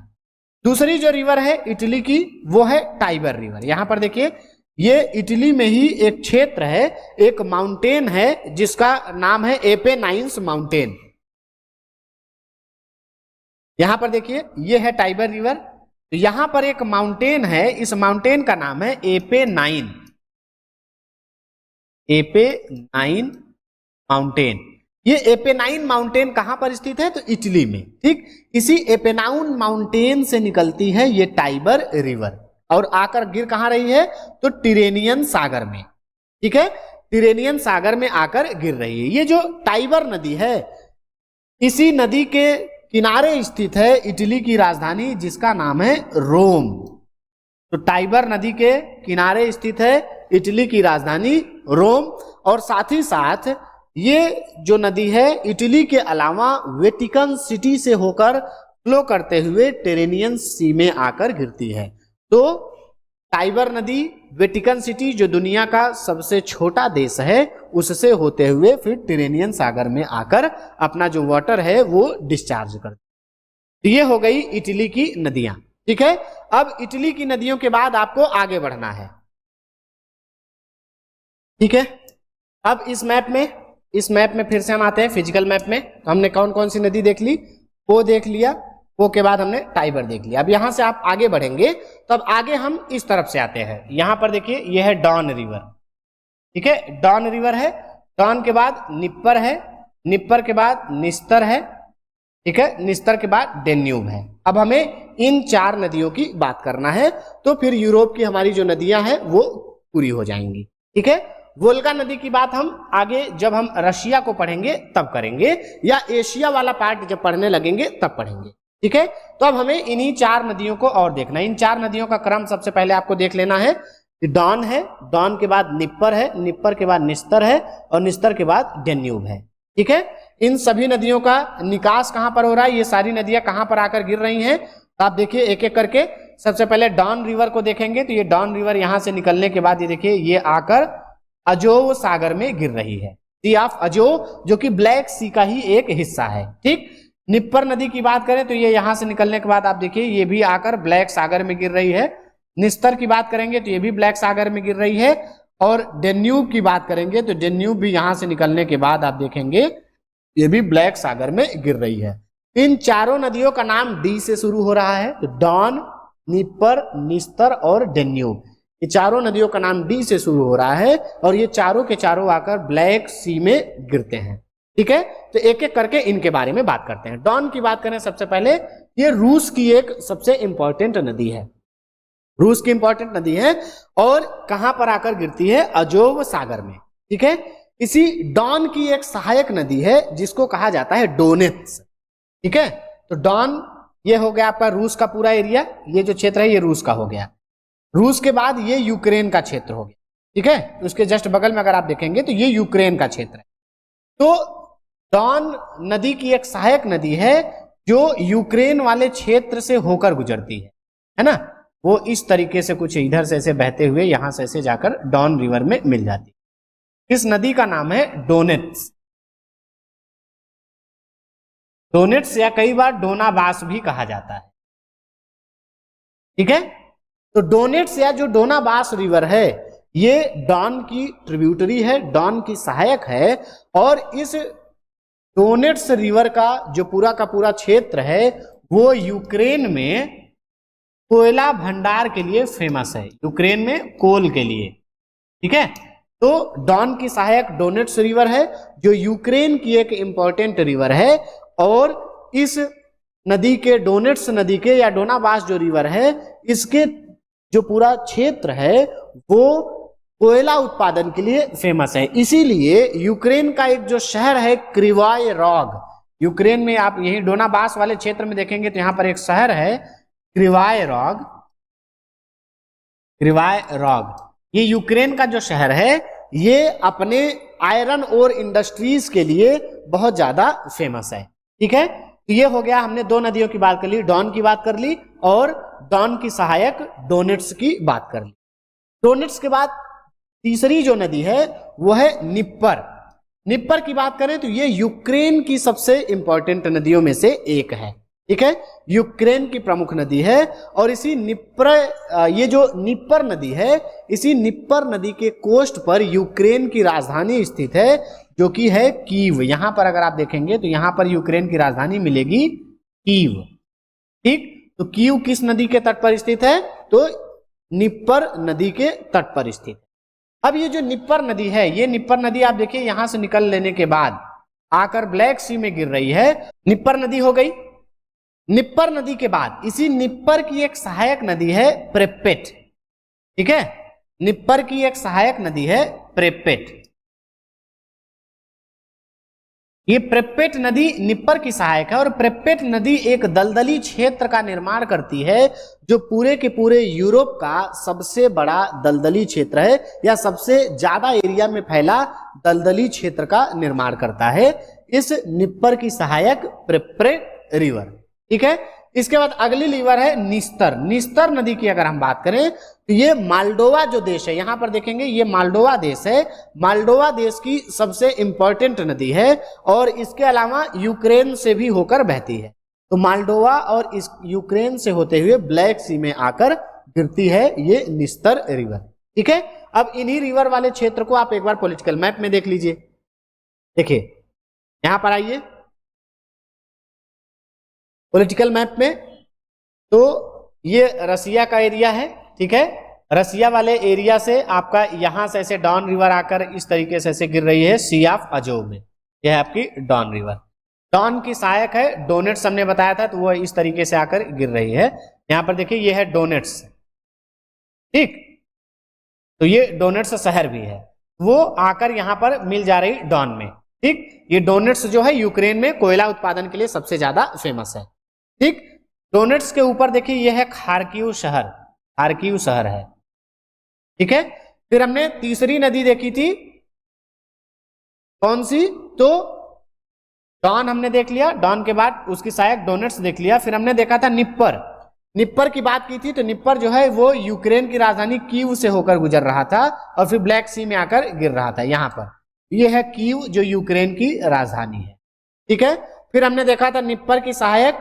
दूसरी जो रिवर है इटली की वो है टाइबर रिवर। यहां पर देखिए ये इटली में ही एक क्षेत्र है, एक माउंटेन है जिसका नाम है एपेनाइन्स माउंटेन। यहां पर देखिए ये है टाइबर रिवर, तो यहां पर एक माउंटेन है, इस माउंटेन का नाम है एपेनाइन। Apennine mountain. ये एपेनाइन माउंटेन कहां पर स्थित है? तो इटली में। ठीक, इसी एपेनाइन माउंटेन से निकलती है ये टाइबर रिवर और आकर गिर कहां रही है? तो टिरेनियन सागर में। ठीक है, टिरेनियन सागर में आकर गिर रही है। ये जो टाइबर नदी है इसी नदी के किनारे स्थित है इटली की राजधानी जिसका नाम है रोम। तो टाइबर नदी के किनारे स्थित है इटली की राजधानी रोम, और साथ ही साथ ये जो नदी है इटली के अलावा वेटिकन सिटी से होकर फ्लो करते हुए टेरेनियन सी में आकर गिरती है। तो टाइबर नदी वेटिकन सिटी जो दुनिया का सबसे छोटा देश है उससे होते हुए फिर टिरेनियन सागर में आकर अपना जो वाटर है वो डिस्चार्ज करती है। ये हो गई इटली की नदियां। ठीक है, अब इटली की नदियों के बाद आपको आगे बढ़ना है। ठीक है, अब इस मैप में फिर से हम आते हैं फिजिकल मैप में। तो हमने कौन कौन सी नदी देख ली? पो देख लिया, वो के बाद हमने टाइबर देख लिया। अब यहां से आप आगे बढ़ेंगे तो अब आगे हम इस तरफ से आते हैं। यहां पर देखिए ये है डॉन रिवर, ठीक है, डॉन रिवर है, डॉन के बाद निप्पर है, निप्पर के बाद निस्तर है, ठीक है, निस्तर के बाद डेन्यूब है। अब हमें इन 4 नदियों की बात करना है, तो फिर यूरोप की हमारी जो नदियां हैं वो पूरी हो जाएंगी, ठीक है। वोल्गा नदी की बात हम आगे जब हम रशिया को पढ़ेंगे तब करेंगे, या एशिया वाला पार्ट जब पढ़ने लगेंगे तब पढ़ेंगे, ठीक है। तो अब हमें इन्हीं 4 नदियों को और देखना है। इन 4 नदियों का क्रम सबसे पहले आपको देख लेना है। डॉन है, डॉन के बाद निप्पर है, निप्पर के बाद निस्तर है, और निस्तर के बाद डेन्यूब है, ठीक है। इन सभी नदियों का निकास कहां पर हो रहा है, ये सारी नदियां कहां पर आकर गिर रही हैं, तो आप देखिए एक एक करके। सबसे पहले डॉन रिवर को देखेंगे तो ये डॉन रिवर यहां से निकलने के बाद ये देखिए ये आकर अजोव सागर में गिर रही है, सी ऑफ अजोव, जो कि ब्लैक सी का ही एक हिस्सा है, ठीक। निप्पर नदी की बात करें तो ये यहां से निकलने के बाद आप देखिए ये भी आकर ब्लैक सागर में गिर रही है। निस्तर की बात करेंगे तो ये भी ब्लैक सागर में गिर रही है, और डेन्यूब की बात करेंगे तो डेन्यूब भी यहां से निकलने के बाद आप देखेंगे ये भी ब्लैक सागर में गिर रही है। इन चारों नदियों का नाम डी से शुरू हो रहा है, तो डॉन, निप्पर, निस्तर और डेन्यूब, ये चारों नदियों का नाम डी से शुरू हो रहा है, और ये चारों के चारों आकर ब्लैक सी में गिरते हैं, ठीक है। तो एक एक करके इनके बारे में बात करते हैं। डॉन की बात करें सबसे पहले, ये रूस की एक सबसे इंपॉर्टेंट नदी है, रूस की इंपॉर्टेंट नदी है, और कहां पर आकर गिरती है, अजोव सागर में, ठीक है। इसी डॉन की एक सहायक नदी है जिसको कहा जाता है डोनेत्स, ठीक है। तो डॉन ये हो गया आपका रूस का पूरा एरिया, ये जो क्षेत्र है ये रूस का हो गया। रूस के बाद ये यूक्रेन का क्षेत्र हो गया, ठीक है। उसके जस्ट बगल में अगर आप देखेंगे तो ये यूक्रेन का क्षेत्र है। तो डॉन नदी की एक सहायक नदी है जो यूक्रेन वाले क्षेत्र से होकर गुजरती है ना। वो इस तरीके से कुछ इधर से ऐसे बहते हुए यहां से ऐसे जाकर डॉन रिवर में मिल जाती है। इस नदी का नाम है डोनेट्स, डोनेट्स या कई बार डोनाबास भी कहा जाता है, ठीक है। तो डोनेट्स या जो डोनाबास रिवर है ये डॉन की ट्रिब्यूटरी है, डॉन की सहायक है, और इस डोनेट्स रिवर का जो पूरा का पूरा क्षेत्र है वो यूक्रेन में कोयला भंडार के लिए फेमस है, यूक्रेन में कोल के लिए, ठीक है। तो डॉन की सहायक डोनेट्स रिवर है जो यूक्रेन की एक इंपॉर्टेंट रिवर है, और इस नदी के, डोनेट्स नदी के या डोनाबास जो रिवर है, इसके जो पूरा क्षेत्र है वो कोयला उत्पादन के लिए फेमस है। इसीलिए यूक्रेन का एक जो शहर है क्रिवाय रॉग, यूक्रेन में आप यही डोनाबास वाले क्षेत्र में देखेंगे तो यहां पर एक शहर है क्रिवाय रॉग, क्रिवाय रॉग, ये यूक्रेन का जो शहर है ये अपने आयरन और इंडस्ट्रीज के लिए बहुत ज्यादा फेमस है, ठीक है। तो ये हो गया, हमने 2 नदियों की बात कर ली, डॉन की बात कर ली और डॉन की सहायक डोनेट्स की बात कर ली। डोनेट्स के बाद तीसरी जो नदी है वो है निप्पर। निप्पर की बात करें तो ये यूक्रेन की सबसे इंपॉर्टेंट नदियों में से एक है, ठीक है, यूक्रेन की प्रमुख नदी है। और इसी निप्पर, ये जो निप्पर नदी है, इसी निप्पर नदी के कोस्ट पर यूक्रेन की राजधानी स्थित है जो कि है कीव। यहां पर अगर आप देखेंगे तो यहां पर यूक्रेन की राजधानी मिलेगी कीव, ठीक। तो कीव किस नदी के तट पर स्थित है, तो निप्पर नदी के तट पर स्थित। अब ये जो निप्पर नदी है, ये निप्पर नदी आप देखिए यहां से निकल लेने के बाद आकर ब्लैक सी में गिर रही है, निप्पर नदी हो गई। निप्पर नदी के बाद इसी निप्पर की एक सहायक नदी है प्रेपेट, ठीक है, निप्पर की एक सहायक नदी है प्रेपेट। ये प्रेपेट नदी निप्पर की सहायक है, और प्रेपेट नदी एक दलदली क्षेत्र का निर्माण करती है जो पूरे के पूरे यूरोप का सबसे बड़ा दलदली क्षेत्र है, या सबसे ज्यादा एरिया में फैला दलदली क्षेत्र का निर्माण करता है इस निप्पर की सहायक प्रेपेट रिवर, ठीक है। इसके बाद अगली रिवर है निस्तर। निस्तर नदी की अगर हम बात करें तो ये मालडोवा जो देश है, यहां पर देखेंगे ये मालडोवा देश है, मालडोवा देश की सबसे इंपॉर्टेंट नदी है, और इसके अलावा यूक्रेन से भी होकर बहती है। तो मालडोवा और इस यूक्रेन से होते हुए ब्लैक सी में आकर गिरती है ये निस्तर रिवर, ठीक है। अब इन्हीं रिवर वाले क्षेत्र को आप एक बार पॉलिटिकल मैप में देख लीजिए। देखिए यहां पर आइए, पॉलिटिकल मैप में। तो ये रसिया का एरिया है, ठीक है। रसिया वाले एरिया से आपका यहां से ऐसे डॉन रिवर आकर इस तरीके से ऐसे गिर रही है सी ऑफ अजोव में। यह है आपकी डॉन रिवर। डॉन की सहायक है डोनेट्स, हमने बताया था, तो वो इस तरीके से आकर गिर रही है। यहां पर देखिए ये है डोनेट्स, ठीक। तो ये डोनेट्स शहर भी है, वो आकर यहां पर मिल जा रही डॉन में, ठीक। ये डोनेट्स जो है यूक्रेन में कोयला उत्पादन के लिए सबसे ज्यादा फेमस है, ठीक। डोनेट्स के ऊपर देखिए ये है खार्किव शहर, खार्किव शहर है, ठीक है। फिर हमने तीसरी नदी देखी थी, कौन सी? तो डॉन हमने देख लिया, डॉन के बाद उसकी सहायक डोनेट्स देख लिया। फिर हमने देखा था निप्पर, निप्पर की बात की थी। तो निप्पर जो है वो यूक्रेन की राजधानी कीव से होकर गुजर रहा था और फिर ब्लैक सी में आकर गिर रहा था। यहां पर ये है कीव जो यूक्रेन की राजधानी है, ठीक है। फिर हमने देखा था निप्पर की सहायक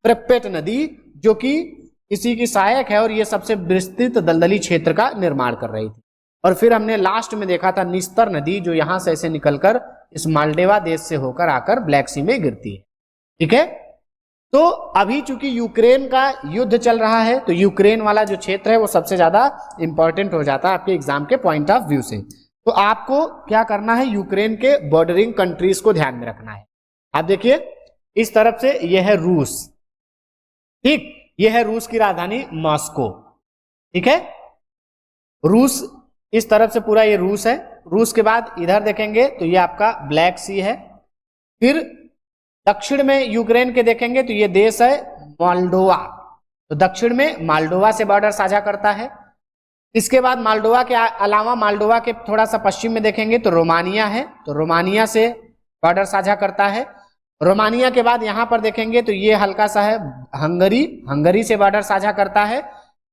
प्रिपेट नदी, जो कि इसी की सहायक है और ये सबसे विस्तृत दलदली क्षेत्र का निर्माण कर रही थी। और फिर हमने लास्ट में देखा था निस्तर नदी, जो यहां से ऐसे निकलकर इस मालदेवा देश से होकर आकर ब्लैक सी में गिरती है, ठीक है। तो अभी चूंकि यूक्रेन का युद्ध चल रहा है, तो यूक्रेन वाला जो क्षेत्र है वो सबसे ज्यादा इंपॉर्टेंट हो जाता है आपके एग्जाम के पॉइंट ऑफ व्यू से। तो आपको क्या करना है, यूक्रेन के बॉर्डरिंग कंट्रीज को ध्यान में रखना है। आप देखिए इस तरफ से यह है रूस, ठीक। यह है रूस की राजधानी मॉस्को, ठीक है। रूस इस तरफ से पूरा ये रूस है। रूस के बाद इधर देखेंगे तो ये आपका ब्लैक सी है। फिर दक्षिण में यूक्रेन के देखेंगे तो ये देश है मोल्डोवा, तो दक्षिण में मोल्डोवा से बॉर्डर साझा करता है। इसके बाद मोल्डोवा के अलावा मोल्डोवा के थोड़ा सा पश्चिम में देखेंगे तो रोमानिया है, तो रोमानिया से बॉर्डर साझा करता है। रोमानिया के बाद यहां पर देखेंगे तो ये हल्का सा है हंगरी, हंगरी से बॉर्डर साझा करता है।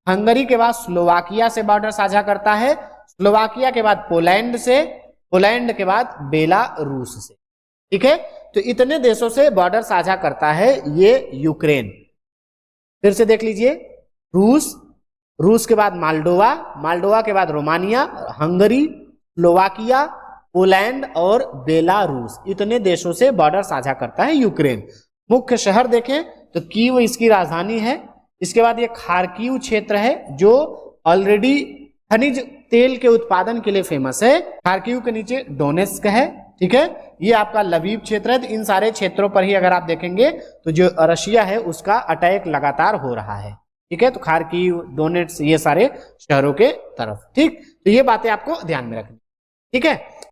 हंगरी के बाद स्लोवाकिया से बॉर्डर साझा करता है। स्लोवाकिया के बाद पोलैंड से, पोलैंड के बाद बेलारूस से, ठीक है। तो इतने देशों से बॉर्डर साझा करता है ये यूक्रेन। फिर से देख लीजिए, रूस, रूस के बाद मोल्डोवा, मोल्डोवा के बाद रोमानिया, हंगरी, स्लोवाकिया, पोलैंड और बेलारूस, इतने देशों से बॉर्डर साझा करता है यूक्रेन। मुख्य शहर देखें तो कीव इसकी राजधानी है। इसके बाद ये खार्किव क्षेत्र है जो ऑलरेडी खनिज तेल के उत्पादन के लिए फेमस है। खार्किव के नीचे डोनेस्क है, ठीक है। ये आपका लवीव क्षेत्र है। तो इन सारे क्षेत्रों पर ही अगर आप देखेंगे तो जो रशिया है उसका अटैक लगातार हो रहा है, ठीक है। तो खार्किव, डोनेट्स, ये सारे शहरों के तरफ, ठीक। तो ये बातें आपको ध्यान में रखनी, ठीक है।